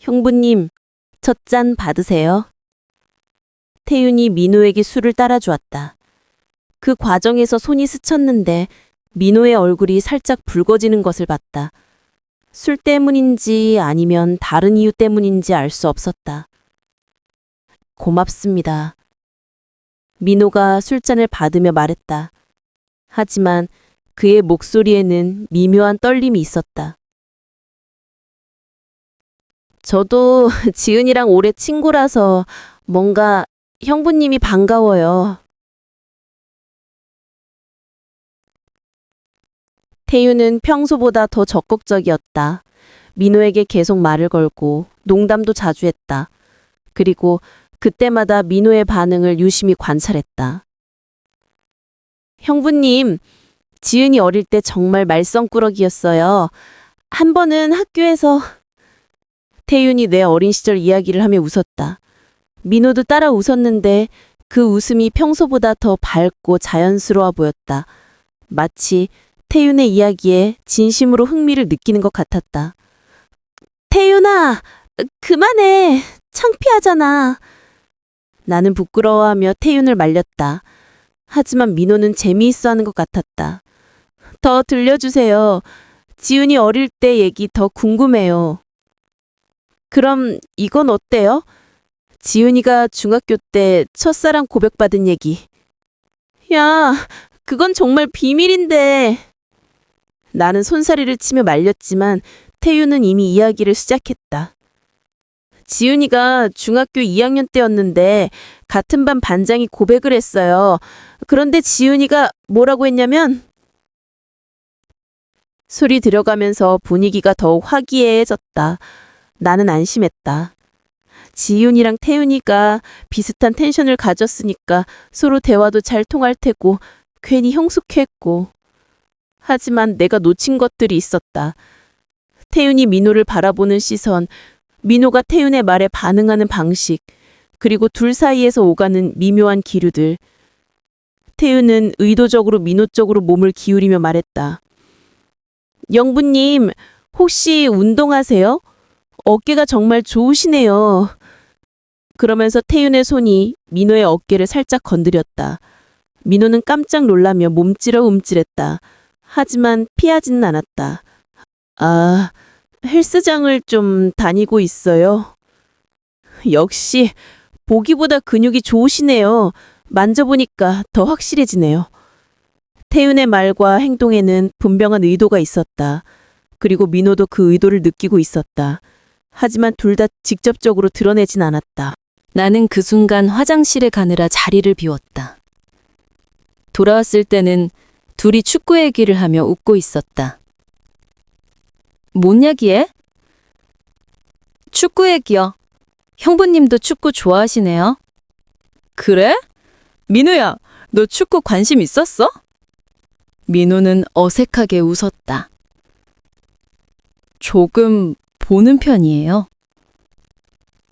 형부님, 첫 잔 받으세요. 태윤이 민호에게 술을 따라주었다. 그 과정에서 손이 스쳤는데 민호의 얼굴이 살짝 붉어지는 것을 봤다. 술 때문인지 아니면 다른 이유 때문인지 알 수 없었다. 고맙습니다. 민호가 술잔을 받으며 말했다. 하지만 그의 목소리에는 미묘한 떨림이 있었다. 저도 지은이랑 오래 친구라서 뭔가 형부님이 반가워요. 태유는 평소보다 더 적극적이었다. 민호에게 계속 말을 걸고 농담도 자주 했다. 그리고 그때마다 민호의 반응을 유심히 관찰했다. 형부님, 지은이 어릴 때 정말 말썽꾸러기였어요. 한 번은 학교에서 태윤이 내 어린 시절 이야기를 하며 웃었다. 민호도 따라 웃었는데 그 웃음이 평소보다 더 밝고 자연스러워 보였다. 마치 태윤의 이야기에 진심으로 흥미를 느끼는 것 같았다. 태윤아, 그만해. 창피하잖아. 나는 부끄러워하며 태윤을 말렸다. 하지만 민호는 재미있어 하는 것 같았다. 더 들려주세요. 지은이 어릴 때 얘기 더 궁금해요. 그럼 이건 어때요? 지은이가 중학교 때 첫사랑 고백받은 얘기. 야, 그건 정말 비밀인데. 나는 손사리를 치며 말렸지만 태유는 이미 이야기를 시작했다. 지은이가 중학교 2학년 때였는데 같은 반 반장이 고백을 했어요. 그런데 지은이가 뭐라고 했냐면 술이 들어가면서 분위기가 더욱 화기애애해졌다. 나는 안심했다. 지윤이랑 태윤이가 비슷한 텐션을 가졌으니까 서로 대화도 잘 통할 테고 괜히 형숙했고. 하지만 내가 놓친 것들이 있었다. 태윤이 민호를 바라보는 시선, 민호가 태윤의 말에 반응하는 방식, 그리고 둘 사이에서 오가는 미묘한 기류들. 태윤은 의도적으로 민호 쪽으로 몸을 기울이며 말했다. 영부님, 혹시 운동하세요? 어깨가 정말 좋으시네요. 그러면서 태윤의 손이 민호의 어깨를 살짝 건드렸다. 민호는 깜짝 놀라며 몸찌러 움찔했다. 하지만 피하지는 않았다. 아, 헬스장을 좀 다니고 있어요. 역시 보기보다 근육이 좋으시네요. 만져보니까 더 확실해지네요. 태윤의 말과 행동에는 분명한 의도가 있었다. 그리고 민호도 그 의도를 느끼고 있었다. 하지만 둘 다 직접적으로 드러내진 않았다. 나는 그 순간 화장실에 가느라 자리를 비웠다. 돌아왔을 때는 둘이 축구 얘기를 하며 웃고 있었다. 뭔 이야기해? 축구 얘기요. 형부님도 축구 좋아하시네요. 그래? 민우야, 너 축구 관심 있었어? 민우는 어색하게 웃었다. 조금 보는 편이에요.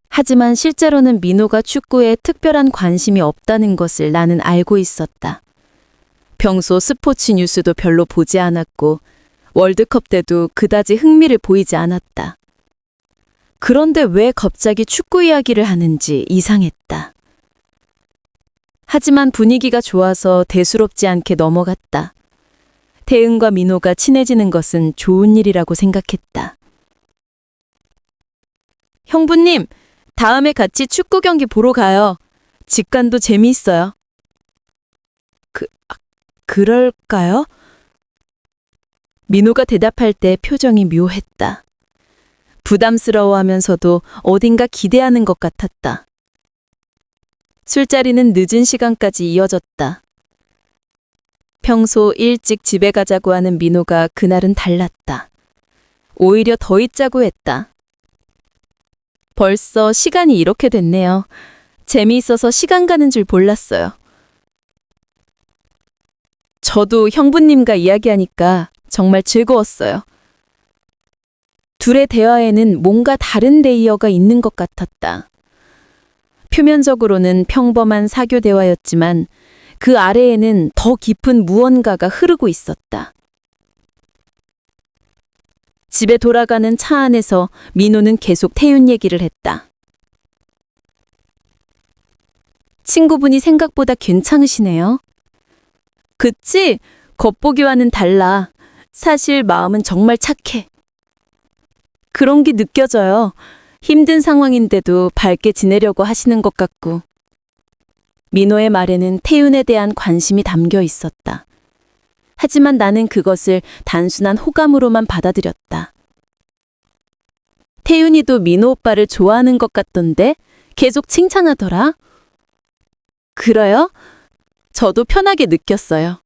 하지만 실제로는 민호가 축구에 특별한 관심이 없다는 것을 나는 알고 있었다. 평소 스포츠 뉴스도 별로 보지 않았고 월드컵 때도 그다지 흥미를 보이지 않았다. 그런데 왜 갑자기 축구 이야기를 하는지 이상했다. 하지만 분위기가 좋아서 대수롭지 않게 넘어갔다. 태은과 민호가 친해지는 것은 좋은 일이라고 생각했다. 형부님, 다음에 같이 축구 경기 보러 가요. 직관도 재미있어요. 그럴까요? 민호가 대답할 때 표정이 묘했다. 부담스러워하면서도 어딘가 기대하는 것 같았다. 술자리는 늦은 시간까지 이어졌다. 평소 일찍 집에 가자고 하는 민호가 그날은 달랐다. 오히려 더 있자고 했다. 벌써 시간이 이렇게 됐네요. 재미있어서 시간 가는 줄 몰랐어요. 저도 형부님과 이야기하니까 정말 즐거웠어요. 둘의 대화에는 뭔가 다른 레이어가 있는 것 같았다. 표면적으로는 평범한 사교 대화였지만 그 아래에는 더 깊은 무언가가 흐르고 있었다. 집에 돌아가는 차 안에서 민호는 계속 태윤 얘기를 했다. 친구분이 생각보다 괜찮으시네요. 그치? 겉보기와는 달라. 사실 마음은 정말 착해. 그런 게 느껴져요. 힘든 상황인데도 밝게 지내려고 하시는 것 같고. 민호의 말에는 태윤에 대한 관심이 담겨 있었다. 하지만 나는 그것을 단순한 호감으로만 받아들였다. 태윤이도 민호 오빠를 좋아하는 것 같던데 계속 칭찬하더라. 그래요? 저도 편하게 느꼈어요.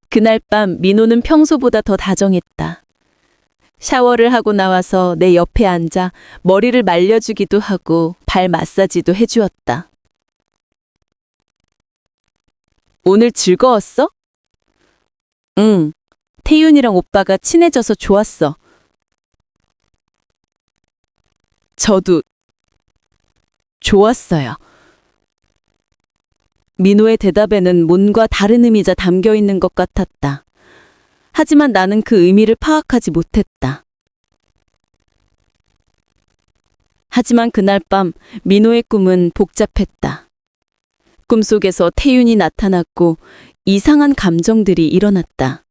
그날 밤 민호는 평소보다 더 다정했다. 샤워를 하고 나와서 내 옆에 앉아 머리를 말려주기도 하고 발 마사지도 해주었다. 오늘 즐거웠어? 응, 태윤이랑 오빠가 친해져서 좋았어. 저도 좋았어요. 민호의 대답에는 뭔가 다른 의미가 담겨 있는 것 같았다. 하지만 나는 그 의미를 파악하지 못했다. 하지만 그날 밤 민호의 꿈은 복잡했다. 꿈속에서 태윤이 나타났고 이상한 감정들이 일어났다.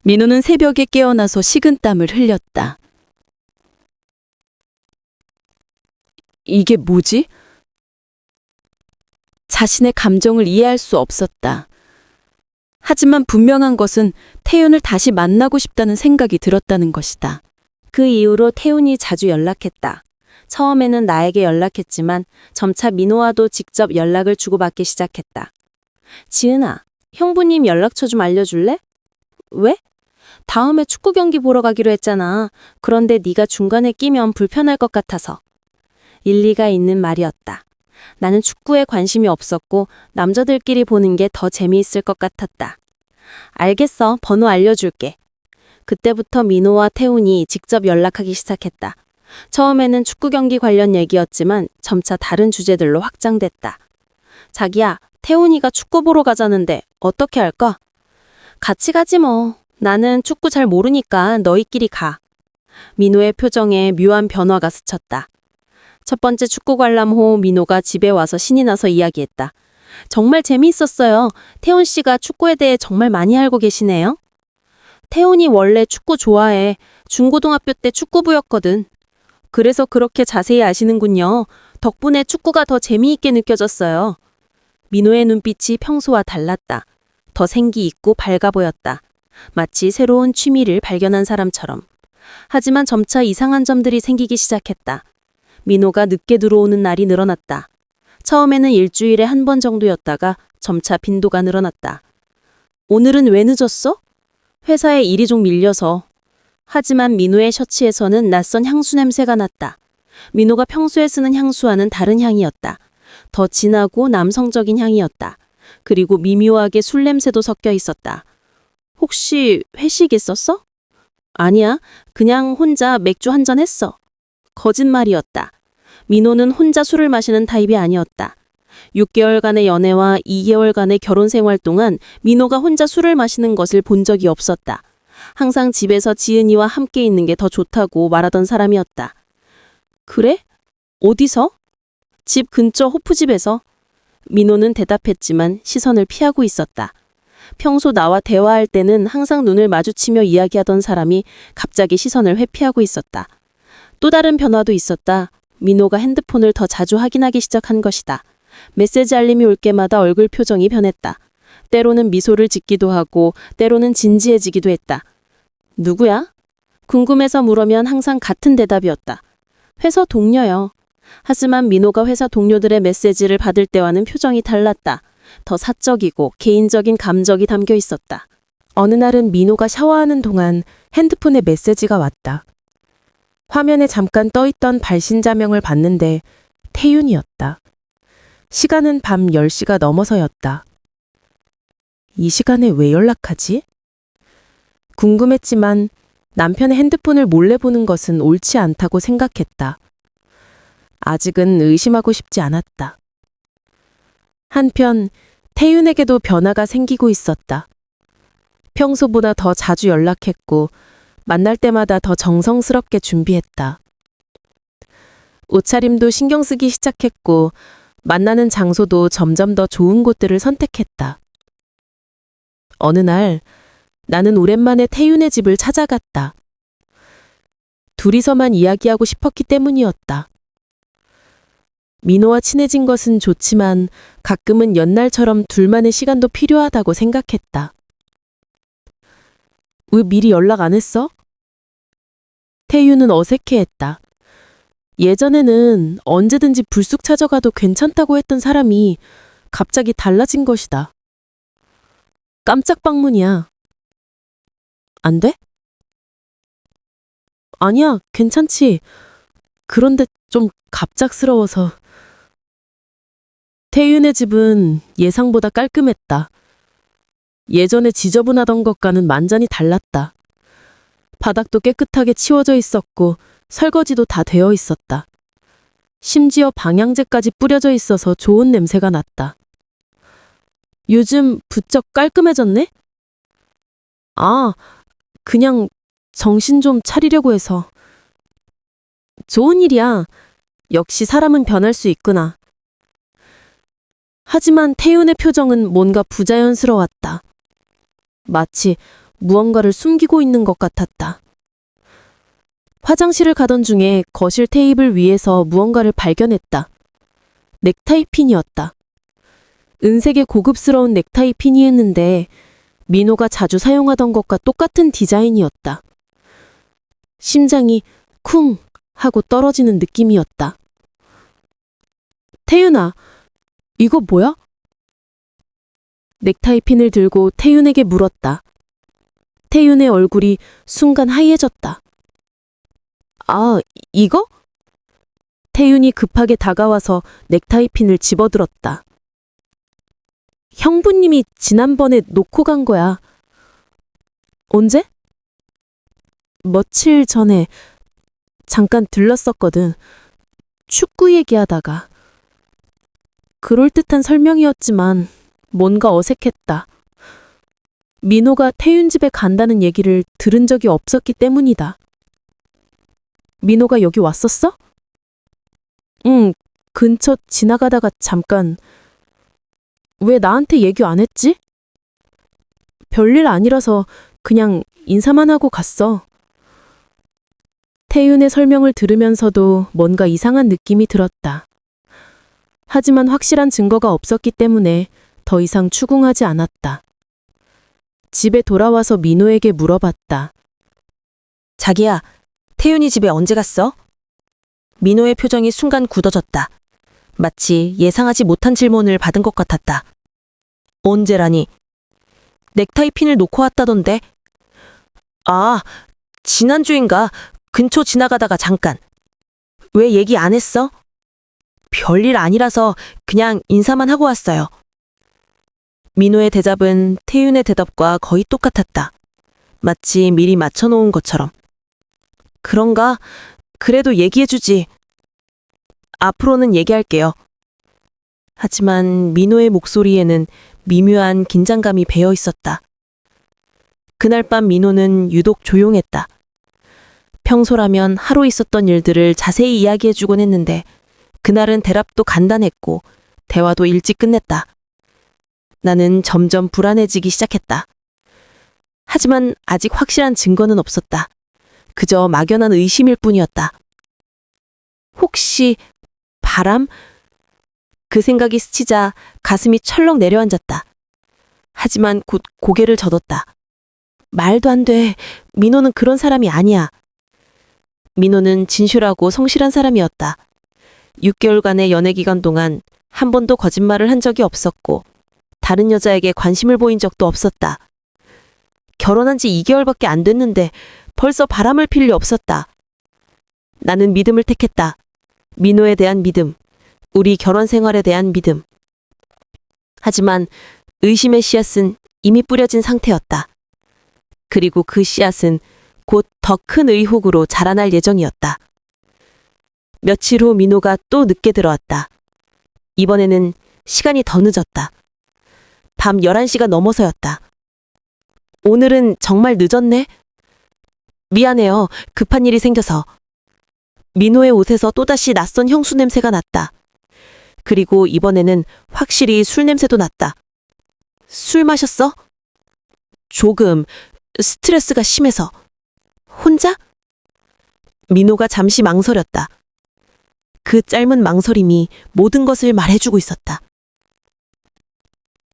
민호는 새벽에 깨어나서 식은땀을 흘렸다. 이게 뭐지? 자신의 감정을 이해할 수 없었다. 하지만 분명한 것은 태윤을 다시 만나고 싶다는 생각이 들었다는 것이다. 그 이후로 태훈이 자주 연락했다. 처음에는 나에게 연락했지만 점차 민호와도 직접 연락을 주고받기 시작했다. 지은아, 형부님 연락처 좀 알려줄래? 왜? 다음에 축구 경기 보러 가기로 했잖아. 그런데 네가 중간에 끼면 불편할 것 같아서. 일리가 있는 말이었다. 나는 축구에 관심이 없었고 남자들끼리 보는 게 더 재미있을 것 같았다. 알겠어, 번호 알려줄게. 그때부터 민호와 태훈이 직접 연락하기 시작했다. 처음에는 축구 경기 관련 얘기였지만 점차 다른 주제들로 확장됐다. 자기야, 태훈이가 축구 보러 가자는데 어떻게 할까? 같이 가지 뭐. 나는 축구 잘 모르니까 너희끼리 가. 민호의 표정에 묘한 변화가 스쳤다. 첫 번째 축구 관람 후 민호가 집에 와서 신이 나서 이야기했다. 정말 재미있었어요. 태훈 씨가 축구에 대해 정말 많이 알고 계시네요. 태훈이 원래 축구 좋아해. 중고등학교 때 축구부였거든. 그래서 그렇게 자세히 아시는군요. 덕분에 축구가 더 재미있게 느껴졌어요. 민호의 눈빛이 평소와 달랐다. 더 생기 있고 밝아 보였다. 마치 새로운 취미를 발견한 사람처럼. 하지만 점차 이상한 점들이 생기기 시작했다. 민호가 늦게 들어오는 날이 늘어났다. 처음에는 일주일에 한 번 정도였다가 점차 빈도가 늘어났다. 오늘은 왜 늦었어? 회사에 일이 좀 밀려서. 하지만 민호의 셔츠에서는 낯선 향수 냄새가 났다. 민호가 평소에 쓰는 향수와는 다른 향이었다. 더 진하고 남성적인 향이었다. 그리고 미묘하게 술 냄새도 섞여 있었다. 혹시 회식했었어? 아니야, 그냥 혼자 맥주 한 잔 했어. 거짓말이었다. 민호는 혼자 술을 마시는 타입이 아니었다. 6개월간의 연애와 2개월간의 결혼 생활 동안 민호가 혼자 술을 마시는 것을 본 적이 없었다. 항상 집에서 지은이와 함께 있는 게 더 좋다고 말하던 사람이었다. 그래? 어디서? 집 근처 호프집에서. 민호는 대답했지만 시선을 피하고 있었다. 평소 나와 대화할 때는 항상 눈을 마주치며 이야기하던 사람이 갑자기 시선을 회피하고 있었다. 또 다른 변화도 있었다. 민호가 핸드폰을 더 자주 확인하기 시작한 것이다. 메시지 알림이 올 때마다 얼굴 표정이 변했다. 때로는 미소를 짓기도 하고 때로는 진지해지기도 했다. 누구야? 궁금해서 물으면 항상 같은 대답이었다. 회사 동료요. 하지만 민호가 회사 동료들의 메시지를 받을 때와는 표정이 달랐다. 더 사적이고 개인적인 감정이 담겨 있었다. 어느 날은 민호가 샤워하는 동안 핸드폰에 메시지가 왔다. 화면에 잠깐 떠있던 발신자명을 봤는데 태윤이었다. 시간은 밤 10시가 넘어서였다. 이 시간에 왜 연락하지? 궁금했지만 남편의 핸드폰을 몰래 보는 것은 옳지 않다고 생각했다. 아직은 의심하고 싶지 않았다. 한편 태윤에게도 변화가 생기고 있었다. 평소보다 더 자주 연락했고 만날 때마다 더 정성스럽게 준비했다. 옷차림도 신경 쓰기 시작했고 만나는 장소도 점점 더 좋은 곳들을 선택했다. 어느 날 나는 오랜만에 태윤의 집을 찾아갔다. 둘이서만 이야기하고 싶었기 때문이었다. 민호와 친해진 것은 좋지만 가끔은 옛날처럼 둘만의 시간도 필요하다고 생각했다. 왜 미리 연락 안 했어? 태윤은 어색해했다. 예전에는 언제든지 불쑥 찾아가도 괜찮다고 했던 사람이 갑자기 달라진 것이다. 깜짝 방문이야. 안 돼? 아니야, 괜찮지. 그런데 좀 갑작스러워서. 태윤의 집은 예상보다 깔끔했다. 예전에 지저분하던 것과는 완전히 달랐다. 바닥도 깨끗하게 치워져 있었고 설거지도 다 되어 있었다. 심지어 방향제까지 뿌려져 있어서 좋은 냄새가 났다. 요즘 부쩍 깔끔해졌네? 아, 그냥 정신 좀 차리려고 해서. 좋은 일이야. 역시 사람은 변할 수 있구나. 하지만 태윤의 표정은 뭔가 부자연스러웠다. 마치 무언가를 숨기고 있는 것 같았다. 화장실을 가던 중에 거실 테이블 위에서 무언가를 발견했다. 넥타이 핀이었다. 은색의 고급스러운 넥타이 핀이었는데 민호가 자주 사용하던 것과 똑같은 디자인이었다. 심장이 쿵 하고 떨어지는 느낌이었다. 태윤아, 이거 뭐야? 넥타이 핀을 들고 태윤에게 물었다. 태윤의 얼굴이 순간 하얘졌다. 아, 이거? 태윤이 급하게 다가와서 넥타이 핀을 집어들었다. 형부님이 지난번에 놓고 간 거야. 언제? 며칠 전에 잠깐 들렀었거든. 축구 얘기하다가. 그럴듯한 설명이었지만 뭔가 어색했다. 민호가 태윤 집에 간다는 얘기를 들은 적이 없었기 때문이다. 민호가 여기 왔었어? 응, 근처 지나가다가 잠깐. 왜 나한테 얘기 안 했지? 별일 아니라서 그냥 인사만 하고 갔어. 태윤의 설명을 들으면서도 뭔가 이상한 느낌이 들었다. 하지만 확실한 증거가 없었기 때문에 더 이상 추궁하지 않았다. 집에 돌아와서 민호에게 물어봤다. 자기야, 태윤이 집에 언제 갔어? 민호의 표정이 순간 굳어졌다. 마치 예상하지 못한 질문을 받은 것 같았다. 언제라니? 넥타이 핀을 놓고 왔다던데? 아, 지난주인가? 근처 지나가다가 잠깐. 왜 얘기 안 했어? 별일 아니라서 그냥 인사만 하고 왔어요. 민호의 대답은 태윤의 대답과 거의 똑같았다. 마치 미리 맞춰놓은 것처럼. 그런가? 그래도 얘기해주지. 앞으로는 얘기할게요. 하지만 민호의 목소리에는 미묘한 긴장감이 배어 있었다. 그날 밤 민호는 유독 조용했다. 평소라면 하루 있었던 일들을 자세히 이야기해주곤 했는데 그날은 대답도 간단했고 대화도 일찍 끝냈다. 나는 점점 불안해지기 시작했다. 하지만 아직 확실한 증거는 없었다. 그저 막연한 의심일 뿐이었다. 혹시 바람? 그 생각이 스치자 가슴이 철렁 내려앉았다. 하지만 곧 고개를 젓었다. 말도 안 돼. 민호는 그런 사람이 아니야. 민호는 진실하고 성실한 사람이었다. 6개월간의 연애 기간 동안 한 번도 거짓말을 한 적이 없었고 다른 여자에게 관심을 보인 적도 없었다. 결혼한 지 2개월밖에 안 됐는데 벌써 바람을 필 리 없었다. 나는 믿음을 택했다. 민호에 대한 믿음, 우리 결혼 생활에 대한 믿음. 하지만 의심의 씨앗은 이미 뿌려진 상태였다. 그리고 그 씨앗은 곧 더 큰 의혹으로 자라날 예정이었다. 며칠 후 민호가 또 늦게 들어왔다. 이번에는 시간이 더 늦었다. 밤 11시가 넘어서였다. 오늘은 정말 늦었네? 미안해요. 급한 일이 생겨서. 민호의 옷에서 또다시 낯선 향수 냄새가 났다. 그리고 이번에는 확실히 술 냄새도 났다. 술 마셨어? 조금. 스트레스가 심해서. 혼자? 민호가 잠시 망설였다. 그 짧은 망설임이 모든 것을 말해주고 있었다.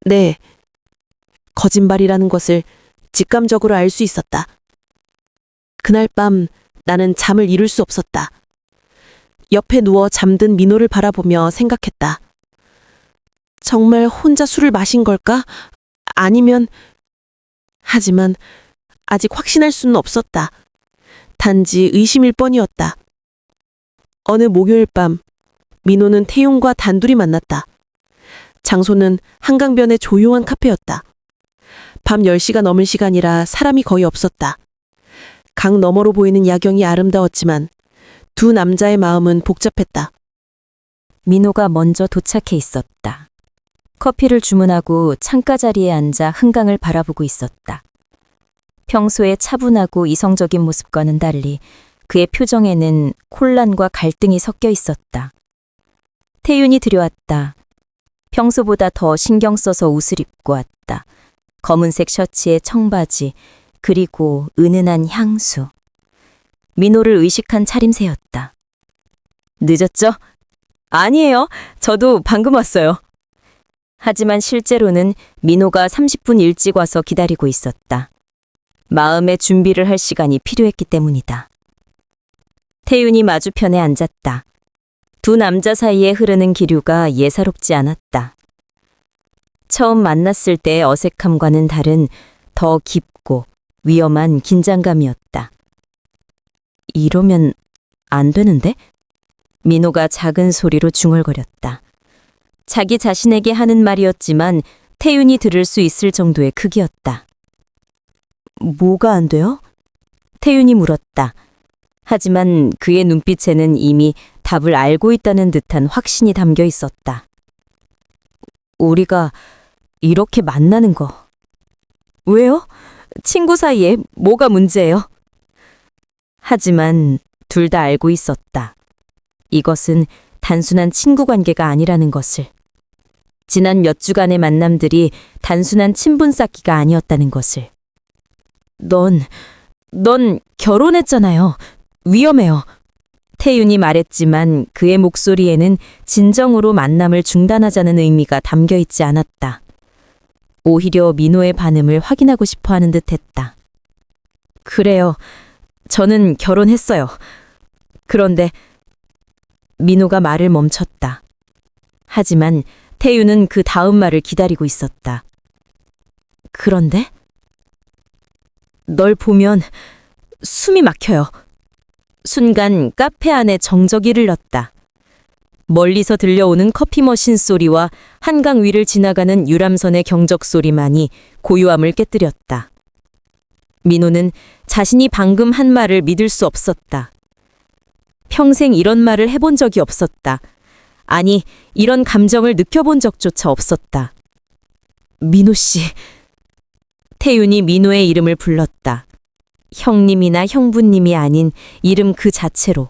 네. 거짓말이라는 것을 직감적으로 알 수 있었다. 그날 밤 나는 잠을 이룰 수 없었다. 옆에 누워 잠든 민호를 바라보며 생각했다. 정말 혼자 술을 마신 걸까? 아니면... 하지만 아직 확신할 수는 없었다. 단지 의심일 뿐이었다. 어느 목요일 밤 민호는 태용과 단둘이 만났다. 장소는 한강변의 조용한 카페였다. 밤 10시가 넘은 시간이라 사람이 거의 없었다. 강 너머로 보이는 야경이 아름다웠지만 두 남자의 마음은 복잡했다. 민호가 먼저 도착해 있었다. 커피를 주문하고 창가 자리에 앉아 흥강을 바라보고 있었다. 평소에 차분하고 이성적인 모습과는 달리 그의 표정에는 혼란과 갈등이 섞여 있었다. 태윤이 들여왔다. 평소보다 더 신경 써서 옷을 입고 왔다. 검은색 셔츠에 청바지, 그리고 은은한 향수. 민호를 의식한 차림새였다. 늦었죠? 아니에요. 저도 방금 왔어요. 하지만 실제로는 민호가 30분 일찍 와서 기다리고 있었다. 마음의 준비를 할 시간이 필요했기 때문이다. 태윤이 마주편에 앉았다. 두 남자 사이에 흐르는 기류가 예사롭지 않았다. 처음 만났을 때의 어색함과는 다른 더 깊고 위험한 긴장감이었다. 이러면 안 되는데? 민호가 작은 소리로 중얼거렸다. 자기 자신에게 하는 말이었지만 태윤이 들을 수 있을 정도의 크기였다. 뭐가 안 돼요? 태윤이 물었다. 하지만 그의 눈빛에는 이미 답을 알고 있다는 듯한 확신이 담겨 있었다. 우리가 이렇게 만나는 거. 왜요? 친구 사이에 뭐가 문제예요? 하지만 둘 다 알고 있었다. 이것은 단순한 친구 관계가 아니라는 것을. 지난 몇 주간의 만남들이 단순한 친분 쌓기가 아니었다는 것을. 넌 결혼했잖아요. 위험해요. 태윤이 말했지만 그의 목소리에는 진정으로 만남을 중단하자는 의미가 담겨 있지 않았다. 오히려 민호의 반응을 확인하고 싶어 하는 듯 했다. 그래요. 저는 결혼했어요. 그런데 민호가 말을 멈췄다. 하지만 태윤은 그 다음 말을 기다리고 있었다. 그런데? 널 보면 숨이 막혀요. 순간 카페 안에 정적이 흘렀다. 멀리서 들려오는 커피 머신 소리와 한강 위를 지나가는 유람선의 경적 소리만이 고요함을 깨뜨렸다. 민호는 자신이 방금 한 말을 믿을 수 없었다. 평생 이런 말을 해본 적이 없었다. 아니, 이런 감정을 느껴본 적조차 없었다. 민호 씨. 태윤이 민호의 이름을 불렀다. 형님이나 형부님이 아닌 이름 그 자체로.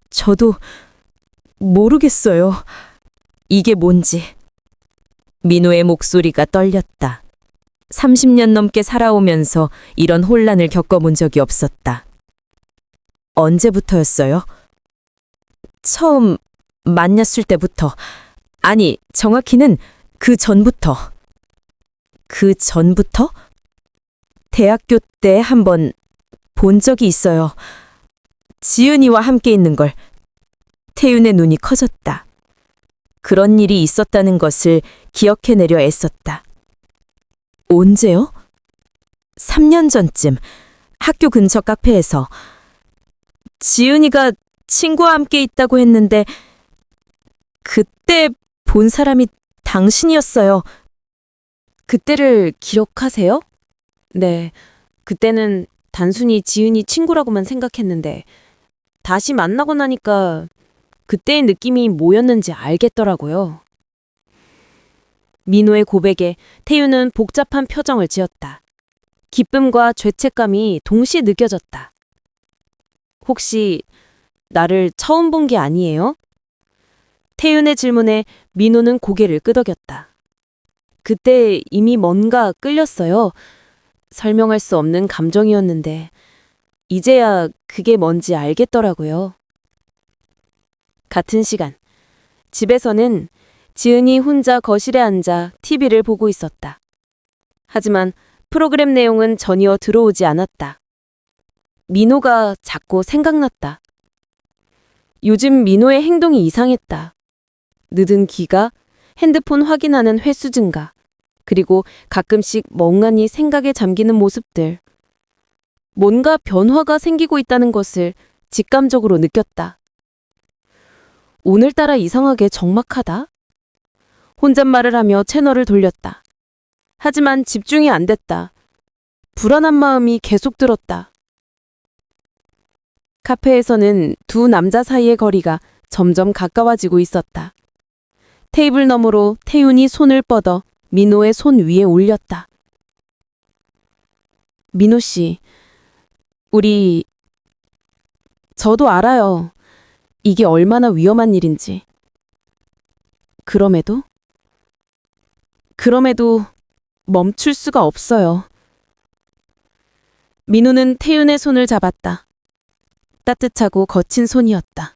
저도 모르겠어요. 이게 뭔지. 민호의 목소리가 떨렸다. 30년 넘게 살아오면서 이런 혼란을 겪어본 적이 없었다. 언제부터였어요? 처음 만났을 때부터. 아니, 정확히는 그 전부터. 그 전부터? 대학교 때 한번 본 적이 있어요. 지은이와 함께 있는 걸. 태윤의 눈이 커졌다. 그런 일이 있었다는 것을 기억해내려 애썼다. 언제요? 3년 전쯤 학교 근처 카페에서 지은이가 친구와 함께 있다고 했는데 그때 본 사람이 당신이었어요. 그때를 기억하세요? 네. 그때는 단순히 지은이 친구라고만 생각했는데 다시 만나고 나니까 그때의 느낌이 뭐였는지 알겠더라고요. 민호의 고백에 태유는 복잡한 표정을 지었다. 기쁨과 죄책감이 동시에 느껴졌다. 혹시 나를 처음 본 게 아니에요? 태윤의 질문에 민호는 고개를 끄덕였다. 그때 이미 뭔가 끌렸어요. 설명할 수 없는 감정이었는데 이제야 그게 뭔지 알겠더라고요. 같은 시간 집에서는 지은이 혼자 거실에 앉아 TV를 보고 있었다. 하지만 프로그램 내용은 전혀 들어오지 않았다. 민호가 자꾸 생각났다. 요즘 민호의 행동이 이상했다. 늦은 기가, 핸드폰 확인하는 횟수 증가, 그리고 가끔씩 멍하니 생각에 잠기는 모습들. 뭔가 변화가 생기고 있다는 것을 직감적으로 느꼈다. 오늘따라 이상하게 적막하다. 혼잣말을 하며 채널을 돌렸다. 하지만 집중이 안 됐다. 불안한 마음이 계속 들었다. 카페에서는 두 남자 사이의 거리가 점점 가까워지고 있었다. 테이블 너머로 태윤이 손을 뻗어 민호의 손 위에 올렸다. 민호 씨, 저도 알아요. 이게 얼마나 위험한 일인지. 그럼에도 멈출 수가 없어요. 민호는 태윤의 손을 잡았다. 따뜻하고 거친 손이었다.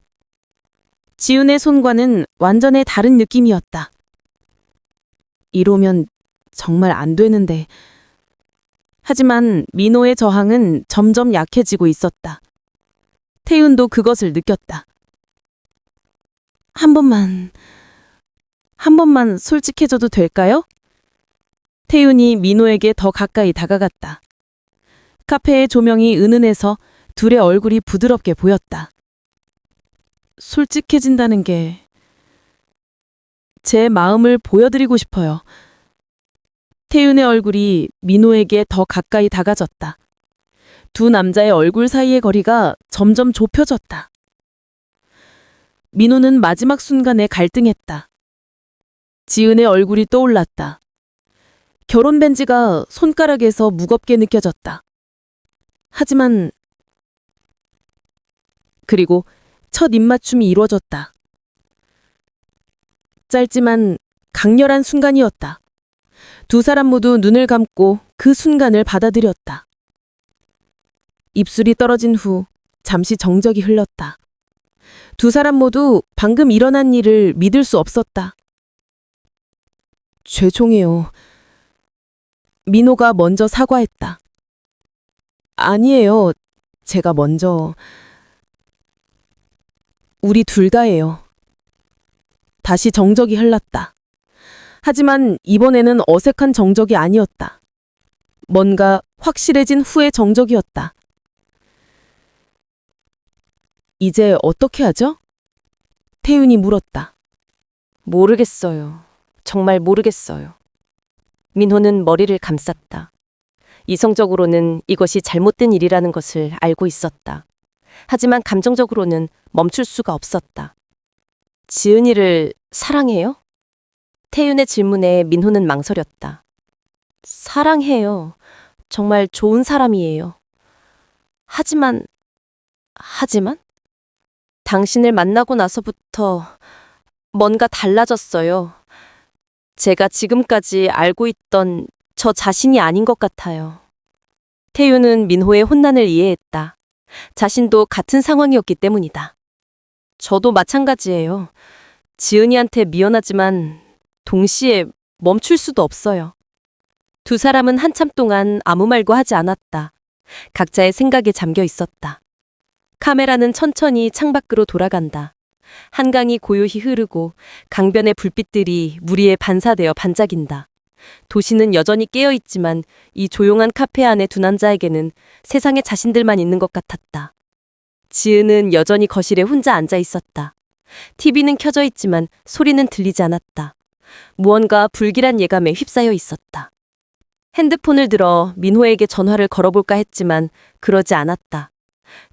지은의 손과는 완전히 다른 느낌이었다. 이러면 정말 안 되는데. 하지만 민호의 저항은 점점 약해지고 있었다. 태윤도 그것을 느꼈다. 한 번만 솔직해져도 될까요? 태윤이 민호에게 더 가까이 다가갔다. 카페의 조명이 은은해서 둘의 얼굴이 부드럽게 보였다. 솔직해진다는 게 제 마음을 보여드리고 싶어요. 태윤의 얼굴이 민호에게 더 가까이 다가졌다. 두 남자의 얼굴 사이의 거리가 점점 좁혀졌다. 민호는 마지막 순간에 갈등했다. 지은의 얼굴이 떠올랐다. 결혼 밴지가 손가락에서 무겁게 느껴졌다. 하지만 그리고 첫 입맞춤이 이루어졌다. 짧지만 강렬한 순간이었다. 두 사람 모두 눈을 감고 그 순간을 받아들였다. 입술이 떨어진 후 잠시 정적이 흘렀다. 두 사람 모두 방금 일어난 일을 믿을 수 없었다. 죄송해요. 민호가 먼저 사과했다. 아니에요. 제가 먼저. 우리 둘 다예요. 다시 정적이 흘렀다. 하지만 이번에는 어색한 정적이 아니었다. 뭔가 확실해진 후의 정적이었다. 이제 어떻게 하죠? 태윤이 물었다. 모르겠어요. 정말 모르겠어요. 민호는 머리를 감쌌다. 이성적으로는 이것이 잘못된 일이라는 것을 알고 있었다. 하지만 감정적으로는 멈출 수가 없었다. 지은이를 사랑해요? 태윤의 질문에 민호는 망설였다. 사랑해요. 정말 좋은 사람이에요. 하지만 당신을 만나고 나서부터 뭔가 달라졌어요. 제가 지금까지 알고 있던 저 자신이 아닌 것 같아요. 태윤은 민호의 혼란을 이해했다. 자신도 같은 상황이었기 때문이다. 저도 마찬가지예요. 지은이한테 미안하지만 동시에 멈출 수도 없어요. 두 사람은 한참 동안 아무 말도 하지 않았다. 각자의 생각에 잠겨 있었다. 카메라는 천천히 창밖으로 돌아간다. 한강이 고요히 흐르고 강변의 불빛들이 물 위에 반사되어 반짝인다. 도시는 여전히 깨어있지만 이 조용한 카페 안에 두 남자에게는 세상에 자신들만 있는 것 같았다. 지은은 여전히 거실에 혼자 앉아 있었다. TV는 켜져 있지만 소리는 들리지 않았다. 무언가 불길한 예감에 휩싸여 있었다. 핸드폰을 들어 민호에게 전화를 걸어볼까 했지만 그러지 않았다.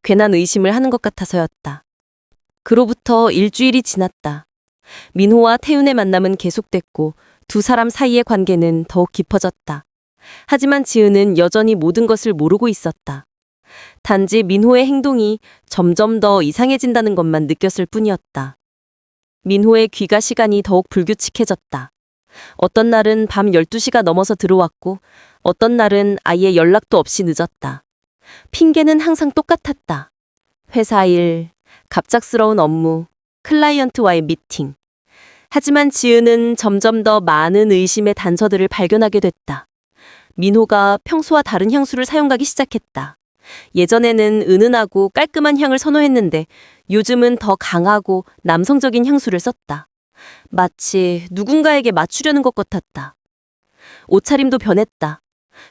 괜한 의심을 하는 것 같아서였다. 그로부터 일주일이 지났다. 민호와 태윤의 만남은 계속됐고 두 사람 사이의 관계는 더욱 깊어졌다. 하지만 지은은 여전히 모든 것을 모르고 있었다. 단지 민호의 행동이 점점 더 이상해진다는 것만 느꼈을 뿐이었다. 민호의 귀가 시간이 더욱 불규칙해졌다. 어떤 날은 밤 12시가 넘어서 들어왔고 어떤 날은 아예 연락도 없이 늦었다. 핑계는 항상 똑같았다. 회사 일, 갑작스러운 업무, 클라이언트와의 미팅. 하지만 지은은 점점 더 많은 의심의 단서들을 발견하게 됐다. 민호가 평소와 다른 향수를 사용하기 시작했다. 예전에는 은은하고 깔끔한 향을 선호했는데 요즘은 더 강하고 남성적인 향수를 썼다. 마치 누군가에게 맞추려는 것 같았다. 옷차림도 변했다.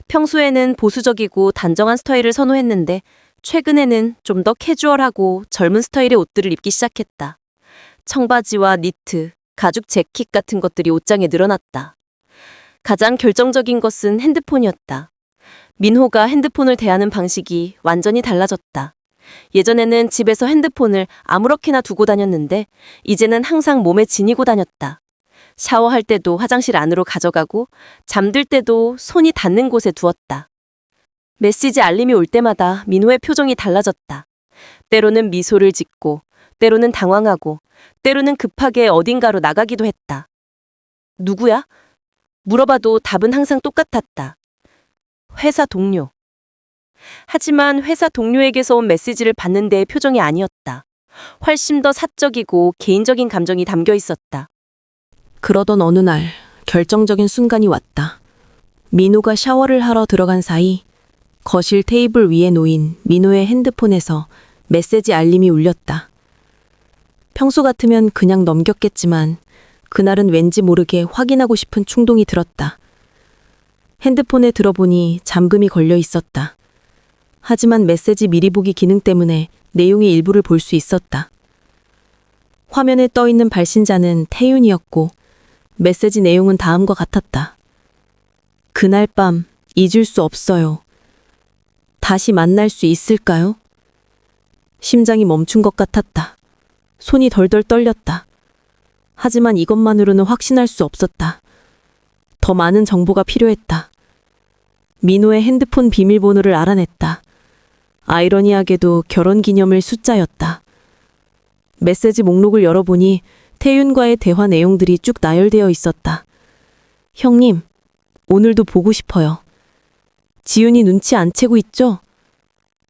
평소에는 보수적이고 단정한 스타일을 선호했는데 최근에는 좀 더 캐주얼하고 젊은 스타일의 옷들을 입기 시작했다. 청바지와 니트, 가죽 재킷 같은 것들이 옷장에 늘어났다. 가장 결정적인 것은 핸드폰이었다. 민호가 핸드폰을 대하는 방식이 완전히 달라졌다. 예전에는 집에서 핸드폰을 아무렇게나 두고 다녔는데 이제는 항상 몸에 지니고 다녔다. 샤워할 때도 화장실 안으로 가져가고 잠들 때도 손이 닿는 곳에 두었다. 메시지 알림이 올 때마다 민호의 표정이 달라졌다. 때로는 미소를 짓고 때로는 당황하고 때로는 급하게 어딘가로 나가기도 했다. 누구야? 물어봐도 답은 항상 똑같았다. 회사 동료. 하지만 회사 동료에게서 온 메시지를 받는 데의 표정이 아니었다. 훨씬 더 사적이고 개인적인 감정이 담겨 있었다. 그러던 어느 날 결정적인 순간이 왔다. 민호가 샤워를 하러 들어간 사이 거실 테이블 위에 놓인 민호의 핸드폰에서 메시지 알림이 울렸다. 평소 같으면 그냥 넘겼겠지만 그날은 왠지 모르게 확인하고 싶은 충동이 들었다. 핸드폰에 들어보니 잠금이 걸려 있었다. 하지만 메시지 미리 보기 기능 때문에 내용의 일부를 볼 수 있었다. 화면에 떠 있는 발신자는 태윤이었고 메시지 내용은 다음과 같았다. 그날 밤 잊을 수 없어요. 다시 만날 수 있을까요? 심장이 멈춘 것 같았다. 손이 덜덜 떨렸다. 하지만 이것만으로는 확신할 수 없었다. 더 많은 정보가 필요했다. 민호의 핸드폰 비밀번호를 알아냈다. 아이러니하게도 결혼기념일 숫자였다. 메시지 목록을 열어보니 태윤과의 대화 내용들이 쭉 나열되어 있었다. 형님, 오늘도 보고 싶어요. 지윤이 눈치 안 채고 있죠?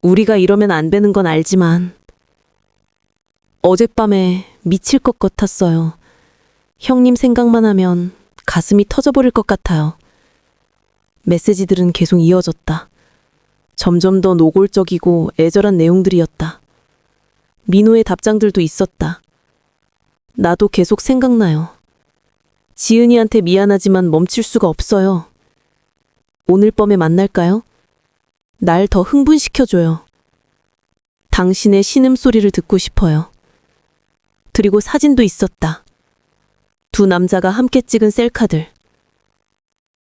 우리가 이러면 안 되는 건 알지만 어젯밤에 미칠 것 같았어요. 형님 생각만 하면 가슴이 터져버릴 것 같아요. 메시지들은 계속 이어졌다. 점점 더 노골적이고 애절한 내용들이었다. 민호의 답장들도 있었다. 나도 계속 생각나요. 지은이한테 미안하지만 멈출 수가 없어요. 오늘 밤에 만날까요? 날 더 흥분시켜줘요. 당신의 신음소리를 듣고 싶어요. 그리고 사진도 있었다. 두 남자가 함께 찍은 셀카들.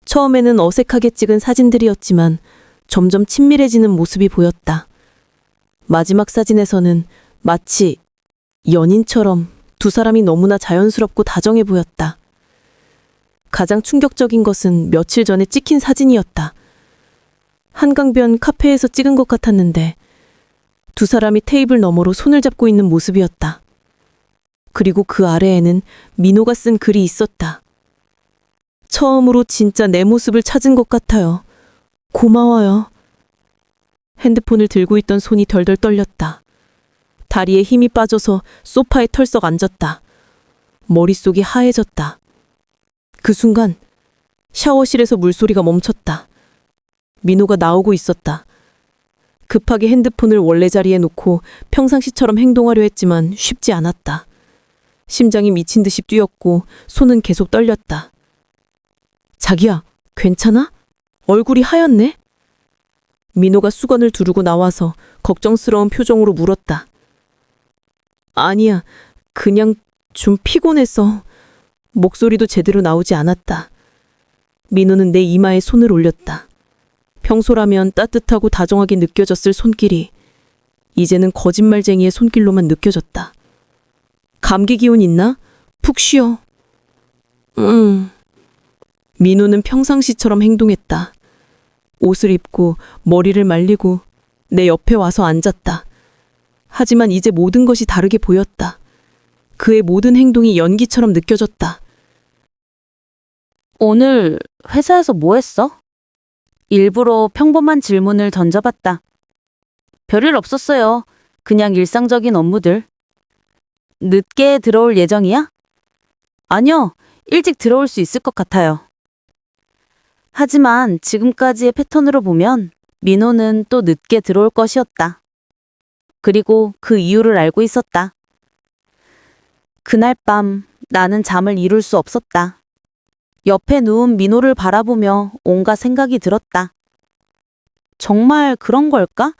처음에는 어색하게 찍은 사진들이었지만 점점 친밀해지는 모습이 보였다. 마지막 사진에서는 마치 연인처럼 두 사람이 너무나 자연스럽고 다정해 보였다. 가장 충격적인 것은 며칠 전에 찍힌 사진이었다. 한강변 카페에서 찍은 것 같았는데 두 사람이 테이블 너머로 손을 잡고 있는 모습이었다. 그리고 그 아래에는 민호가 쓴 글이 있었다. 처음으로 진짜 내 모습을 찾은 것 같아요. 고마워요. 핸드폰을 들고 있던 손이 덜덜 떨렸다. 다리에 힘이 빠져서 소파에 털썩 앉았다. 머릿속이 하얘졌다. 그 순간 샤워실에서 물소리가 멈췄다. 민호가 나오고 있었다. 급하게 핸드폰을 원래 자리에 놓고 평상시처럼 행동하려 했지만 쉽지 않았다. 심장이 미친 듯이 뛰었고 손은 계속 떨렸다. 자기야, 괜찮아? 얼굴이 하얗네? 민호가 수건을 두르고 나와서 걱정스러운 표정으로 물었다. 아니야, 그냥 좀 피곤해서. 목소리도 제대로 나오지 않았다. 민호는 내 이마에 손을 올렸다. 평소라면 따뜻하고 다정하게 느껴졌을 손길이 이제는 거짓말쟁이의 손길로만 느껴졌다. 감기 기운 있나? 푹 쉬어. 민호는 평상시처럼 행동했다. 옷을 입고 머리를 말리고 내 옆에 와서 앉았다. 하지만 이제 모든 것이 다르게 보였다. 그의 모든 행동이 연기처럼 느껴졌다. 오늘 회사에서 뭐 했어? 일부러 평범한 질문을 던져봤다. 별일 없었어요. 그냥 일상적인 업무들. 늦게 들어올 예정이야? 아니요, 일찍 들어올 수 있을 것 같아요. 하지만 지금까지의 패턴으로 보면 민호는 또 늦게 들어올 것이었다. 그리고 그 이유를 알고 있었다. 그날 밤 나는 잠을 이룰 수 없었다. 옆에 누운 민호를 바라보며 온갖 생각이 들었다. 정말 그런 걸까?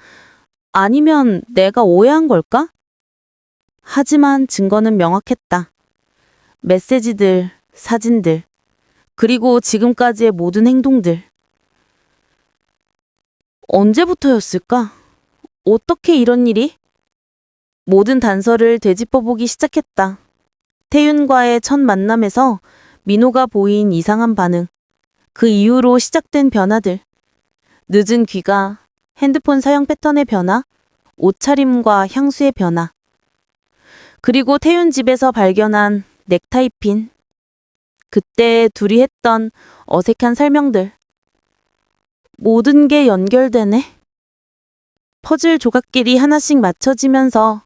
아니면 내가 오해한 걸까? 하지만 증거는 명확했다. 메시지들, 사진들, 그리고 지금까지의 모든 행동들. 언제부터였을까? 어떻게 이런 일이? 모든 단서를 되짚어보기 시작했다. 태윤과의 첫 만남에서 민호가 보인 이상한 반응, 그 이후로 시작된 변화들, 늦은 귀가, 핸드폰 사용 패턴의 변화, 옷차림과 향수의 변화, 그리고 태윤 집에서 발견한 넥타이 핀, 그때 둘이 했던 어색한 설명들. 모든 게 연결되네. 퍼즐 조각끼리 하나씩 맞춰지면서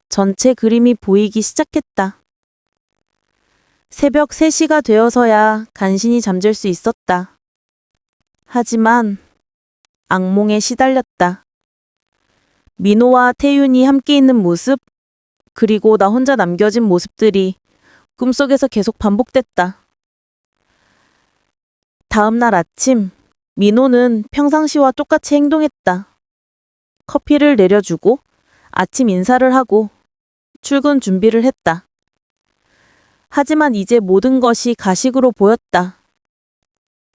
전체 그림이 보이기 시작했다. 새벽 3시가 되어서야 간신히 잠들 수 있었다. 하지만 악몽에 시달렸다. 민호와 태윤이 함께 있는 모습, 그리고 나 혼자 남겨진 모습들이 꿈속에서 계속 반복됐다. 다음 날 아침, 민호는 평상시와 똑같이 행동했다. 커피를 내려주고 아침 인사를 하고 출근 준비를 했다. 하지만 이제 모든 것이 가식으로 보였다.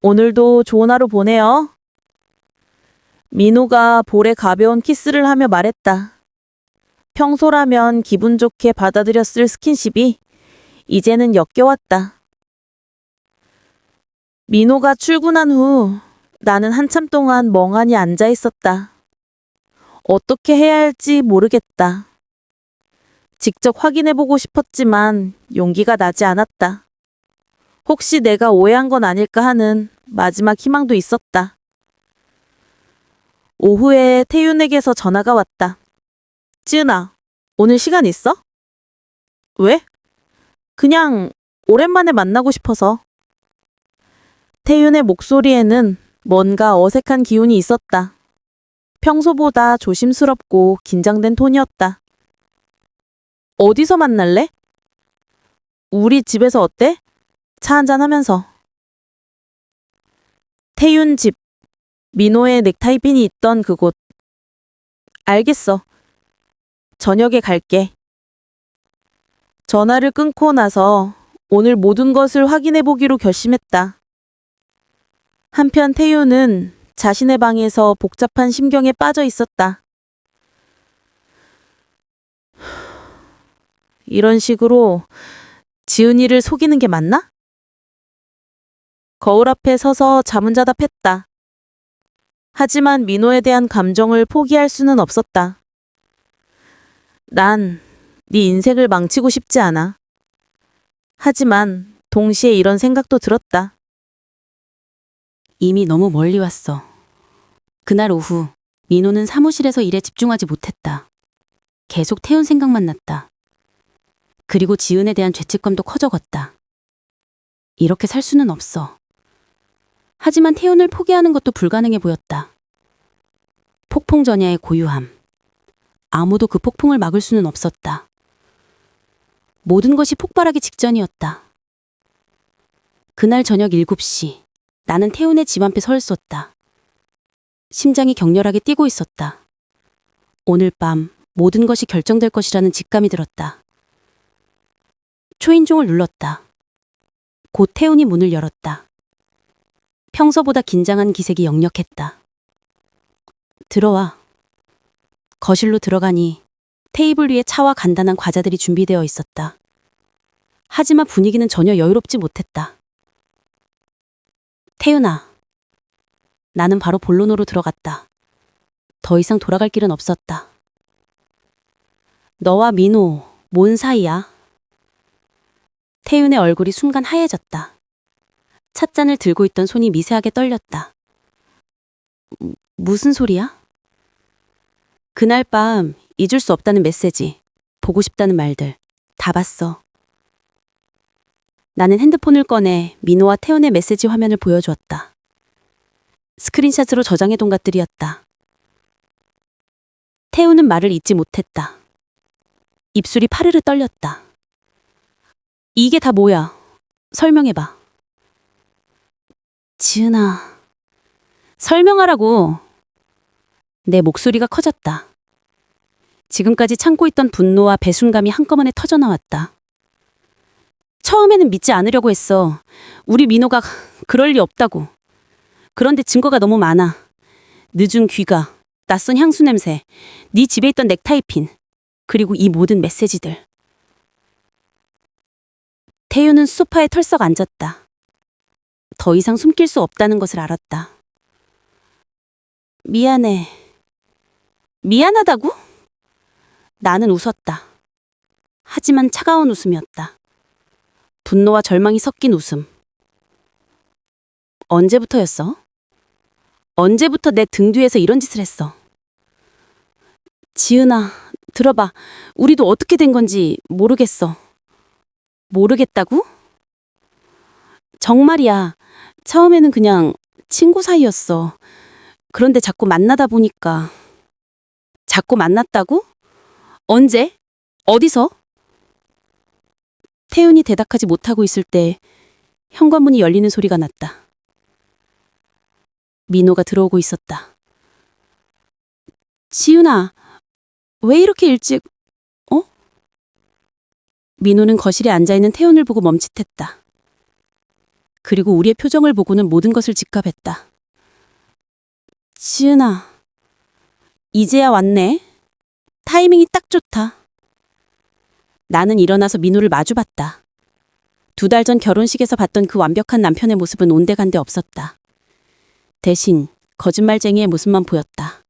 오늘도 좋은 하루 보내요. 민호가 볼에 가벼운 키스를 하며 말했다. 평소라면 기분 좋게 받아들였을 스킨십이 이제는 역겨웠다. 민호가 출근한 후 나는 한참 동안 멍하니 앉아 있었다. 어떻게 해야 할지 모르겠다. 직접 확인해보고 싶었지만 용기가 나지 않았다. 혹시 내가 오해한 건 아닐까 하는 마지막 희망도 있었다. 오후에 태윤에게서 전화가 왔다. 지은아, 오늘 시간 있어? 왜? 그냥 오랜만에 만나고 싶어서. 태윤의 목소리에는 뭔가 어색한 기운이 있었다. 평소보다 조심스럽고 긴장된 톤이었다. 어디서 만날래? 우리 집에서 어때? 차 한잔 하면서. 태윤 집. 민호의 넥타이핀이 있던 그곳. 알겠어. 저녁에 갈게. 전화를 끊고 나서 오늘 모든 것을 확인해 보기로 결심했다. 한편 태윤은 자신의 방에서 복잡한 심경에 빠져 있었다. 이런 식으로 지은이를 속이는 게 맞나? 거울 앞에 서서 자문자답했다. 하지만 민호에 대한 감정을 포기할 수는 없었다. 난 네 인생을 망치고 싶지 않아. 하지만 동시에 이런 생각도 들었다. 이미 너무 멀리 왔어. 그날 오후 민호는 사무실에서 일에 집중하지 못했다. 계속 태훈 생각만 났다. 그리고 지은에 대한 죄책감도 커져갔다. 이렇게 살 수는 없어. 하지만 태훈을 포기하는 것도 불가능해 보였다. 폭풍 전야의 고유함. 아무도 그 폭풍을 막을 수는 없었다. 모든 것이 폭발하기 직전이었다. 그날 저녁 7시, 나는 태훈의 집 앞에 서 있었다. 심장이 격렬하게 뛰고 있었다. 오늘 밤 모든 것이 결정될 것이라는 직감이 들었다. 초인종을 눌렀다. 곧 태훈이 문을 열었다. 평소보다 긴장한 기색이 역력했다. 들어와. 거실로 들어가니 테이블 위에 차와 간단한 과자들이 준비되어 있었다. 하지만 분위기는 전혀 여유롭지 못했다. 태윤아. 나는 바로 본론으로 들어갔다. 더 이상 돌아갈 길은 없었다. 너와 민호, 뭔 사이야? 태윤의 얼굴이 순간 하얘졌다. 찻잔을 들고 있던 손이 미세하게 떨렸다. 무슨 소리야? 그날 밤 잊을 수 없다는 메시지, 보고 싶다는 말들 다 봤어. 나는 핸드폰을 꺼내 민호와 태훈의 메시지 화면을 보여주었다. 스크린샷으로 저장해둔 것들이었다. 태훈은 말을 잇지 못했다. 입술이 파르르 떨렸다. 이게 다 뭐야? 설명해봐. 지은아, 설명하라고. 내 목소리가 커졌다. 지금까지 참고 있던 분노와 배순감이 한꺼번에 터져나왔다. 처음에는 믿지 않으려고 했어. 우리 민호가 그럴 리 없다고. 그런데 증거가 너무 많아. 늦은 귀가, 낯선 향수 냄새, 네 집에 있던 넥타이 핀, 그리고 이 모든 메시지들. 태유는 소파에 털썩 앉았다. 더 이상 숨길 수 없다는 것을 알았다. 미안해. 미안하다고? 나는 웃었다. 하지만 차가운 웃음이었다. 분노와 절망이 섞인 웃음. 언제부터였어? 언제부터 내 등 뒤에서 이런 짓을 했어? 지은아, 들어봐. 우리도 어떻게 된 건지 모르겠어. 모르겠다고? 정말이야. 처음에는 그냥 친구 사이였어. 그런데 자꾸 만나다 보니까. 자꾸 만났다고? 언제? 어디서? 태윤이 대답하지 못하고 있을 때 현관문이 열리는 소리가 났다. 민호가 들어오고 있었다. 지윤아, 왜 이렇게 일찍, 어? 민호는 거실에 앉아있는 태윤을 보고 멈칫했다. 그리고 우리의 표정을 보고는 모든 것을 직감했다. 지은아, 이제야 왔네. 타이밍이 딱 좋다. 나는 일어나서 민호를 마주봤다. 2달 전 결혼식에서 봤던 그 완벽한 남편의 모습은 온데간데 없었다. 대신 거짓말쟁이의 모습만 보였다.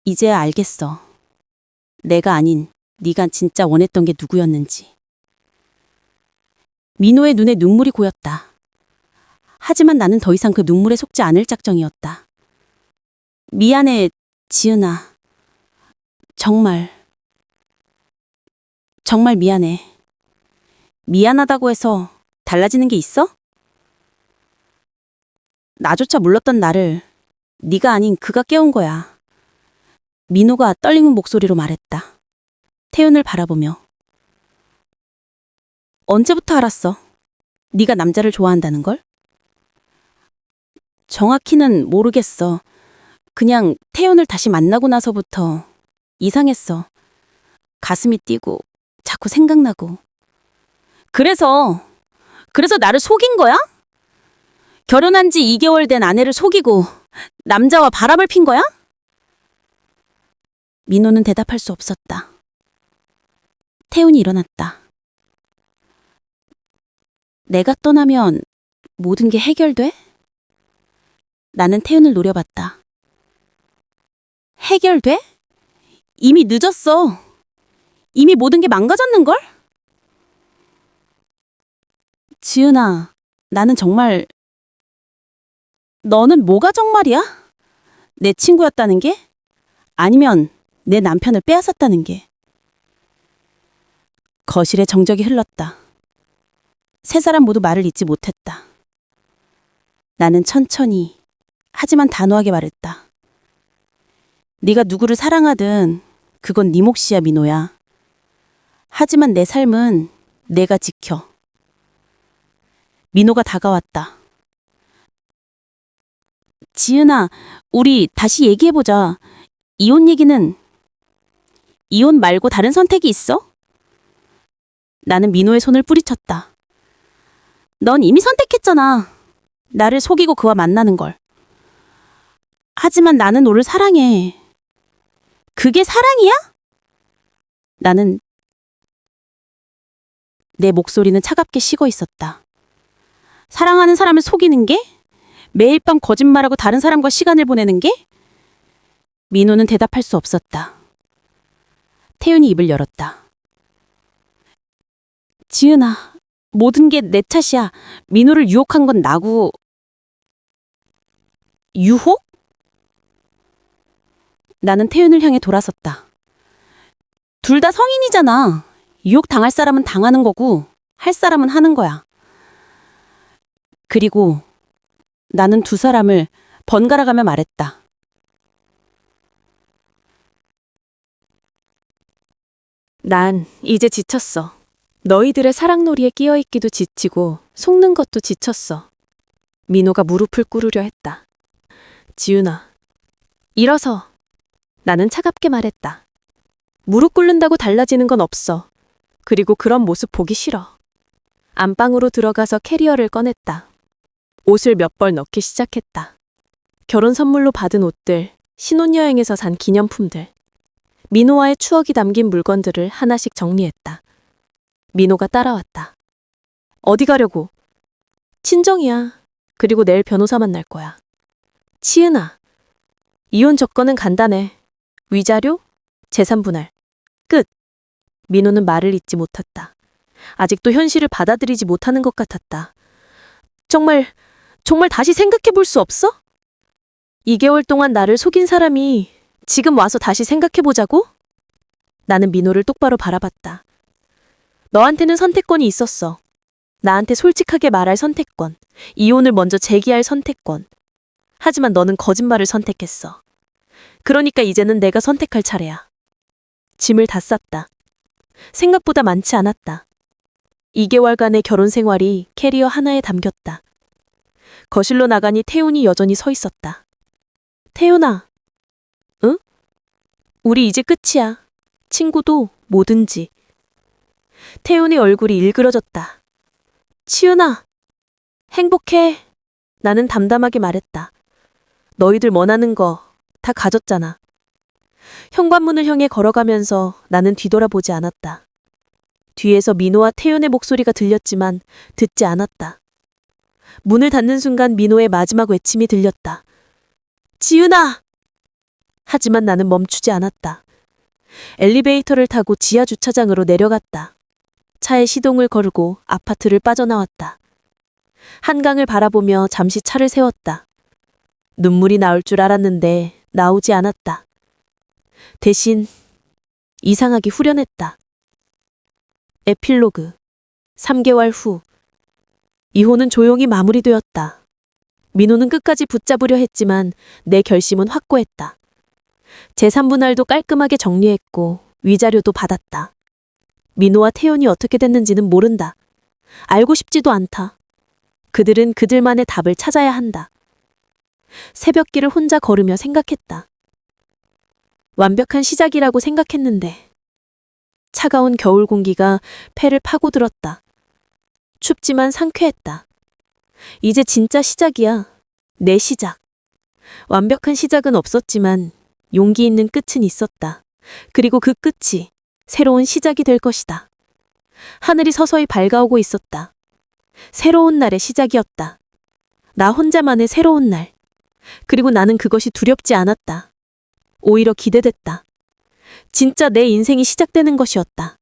이제야 알겠어. 내가 아닌 네가 진짜 원했던 게 누구였는지. 민호의 눈에 눈물이 고였다. 하지만 나는 더 이상 그 눈물에 속지 않을 작정이었다. 미안해, 지은아. 정말 미안해. 미안하다고 해서 달라지는 게 있어? 나조차 몰랐던 나를 네가 아닌 그가 깨운 거야. 민호가 떨리는 목소리로 말했다. 태윤을 바라보며. 언제부터 알았어? 네가 남자를 좋아한다는 걸? 정확히는 모르겠어. 그냥 태윤을 다시 만나고 나서부터 이상했어. 가슴이 뛰고 자꾸 생각나고. 그래서 나를 속인 거야? 결혼한 지 2개월 된 아내를 속이고 남자와 바람을 핀 거야? 민호는 대답할 수 없었다. 태훈이 일어났다. 내가 떠나면 모든 게 해결돼? 나는 태훈을 노려봤다. 해결돼? 이미 늦었어. 이미 모든 게 망가졌는걸? 지은아, 나는 정말... 너는 뭐가 정말이야? 내 친구였다는 게? 아니면 내 남편을 빼앗았다는 게? 거실에 정적이 흘렀다. 세 사람 모두 말을 잇지 못했다. 나는 천천히 하지만 단호하게 말했다. 네가 누구를 사랑하든 그건 네 몫이야, 민호야. 하지만 내 삶은 내가 지켜. 민호가 다가왔다. 지은아, 우리 다시 얘기해보자. 이혼 얘기는 이혼 말고 다른 선택이 있어? 나는 민호의 손을 뿌리쳤다. 넌 이미 선택했잖아. 나를 속이고 그와 만나는 걸. 하지만 나는 너를 사랑해. 그게 사랑이야? 나는 내 목소리는 차갑게 식어 있었다. 사랑하는 사람을 속이는 게? 매일 밤 거짓말하고 다른 사람과 시간을 보내는 게? 민호는 대답할 수 없었다. 태윤이 입을 열었다. 지은아, 모든 게 내 탓이야. 민호를 유혹한 건 나고. 유혹? 나는 태윤을 향해 돌아섰다. 둘 다 성인이잖아. 유혹 당할 사람은 당하는 거고, 할 사람은 하는 거야. 그리고 나는 두 사람을 번갈아 가며 말했다. 난 이제 지쳤어. 너희들의 사랑놀이에 끼어있기도 지치고 속는 것도 지쳤어. 민호가 무릎을 꿇으려 했다. 지윤아, 일어서. 나는 차갑게 말했다. 무릎 꿇는다고 달라지는 건 없어. 그리고 그런 모습 보기 싫어. 안방으로 들어가서 캐리어를 꺼냈다. 옷을 몇 벌 넣기 시작했다. 결혼 선물로 받은 옷들, 신혼여행에서 산 기념품들. 민호와의 추억이 담긴 물건들을 하나씩 정리했다. 민호가 따라왔다. 어디 가려고? 친정이야. 그리고 내일 변호사 만날 거야. 치은아, 이혼 조건은 간단해. 위자료, 재산 분할. 끝. 민호는 말을 잇지 못했다. 아직도 현실을 받아들이지 못하는 것 같았다. 정말 다시 생각해 볼 수 없어? 2개월 동안 나를 속인 사람이 지금 와서 다시 생각해 보자고? 나는 민호를 똑바로 바라봤다. 너한테는 선택권이 있었어. 나한테 솔직하게 말할 선택권, 이혼을 먼저 제기할 선택권. 하지만 너는 거짓말을 선택했어. 그러니까 이제는 내가 선택할 차례야. 짐을 다 쌌다. 생각보다 많지 않았다. 2개월간의 결혼 생활이 캐리어 하나에 담겼다. 거실로 나가니 태훈이 여전히 서 있었다. 태훈아, 응? 우리 이제 끝이야. 친구도 뭐든지. 태훈이 얼굴이 일그러졌다. 치은아, 행복해. 나는 담담하게 말했다. 너희들 원하는 거 다 가졌잖아. 현관문을 향해 걸어가면서 나는 뒤돌아보지 않았다. 뒤에서 민호와 태윤의 목소리가 들렸지만 듣지 않았다. 문을 닫는 순간 민호의 마지막 외침이 들렸다. 지은아! 하지만 나는 멈추지 않았다. 엘리베이터를 타고 지하 주차장으로 내려갔다. 차에 시동을 걸고 아파트를 빠져나왔다. 한강을 바라보며 잠시 차를 세웠다. 눈물이 나올 줄 알았는데 나오지 않았다. 대신 이상하게 후련했다. 에필로그 3개월 후 이혼은 조용히 마무리되었다. 민호는 끝까지 붙잡으려 했지만 내 결심은 확고했다. 재산 분할도 깔끔하게 정리했고 위자료도 받았다. 민호와 태연이 어떻게 됐는지는 모른다. 알고 싶지도 않다. 그들은 그들만의 답을 찾아야 한다. 새벽길을 혼자 걸으며 생각했다. 완벽한 시작이라고 생각했는데 차가운 겨울 공기가 폐를 파고들었다. 춥지만 상쾌했다. 이제 진짜 시작이야. 내 시작. 완벽한 시작은 없었지만 용기 있는 끝은 있었다. 그리고 그 끝이 새로운 시작이 될 것이다. 하늘이 서서히 밝아오고 있었다. 새로운 날의 시작이었다. 나 혼자만의 새로운 날. 그리고 나는 그것이 두렵지 않았다. 오히려 기대됐다. 진짜 내 인생이 시작되는 것이었다.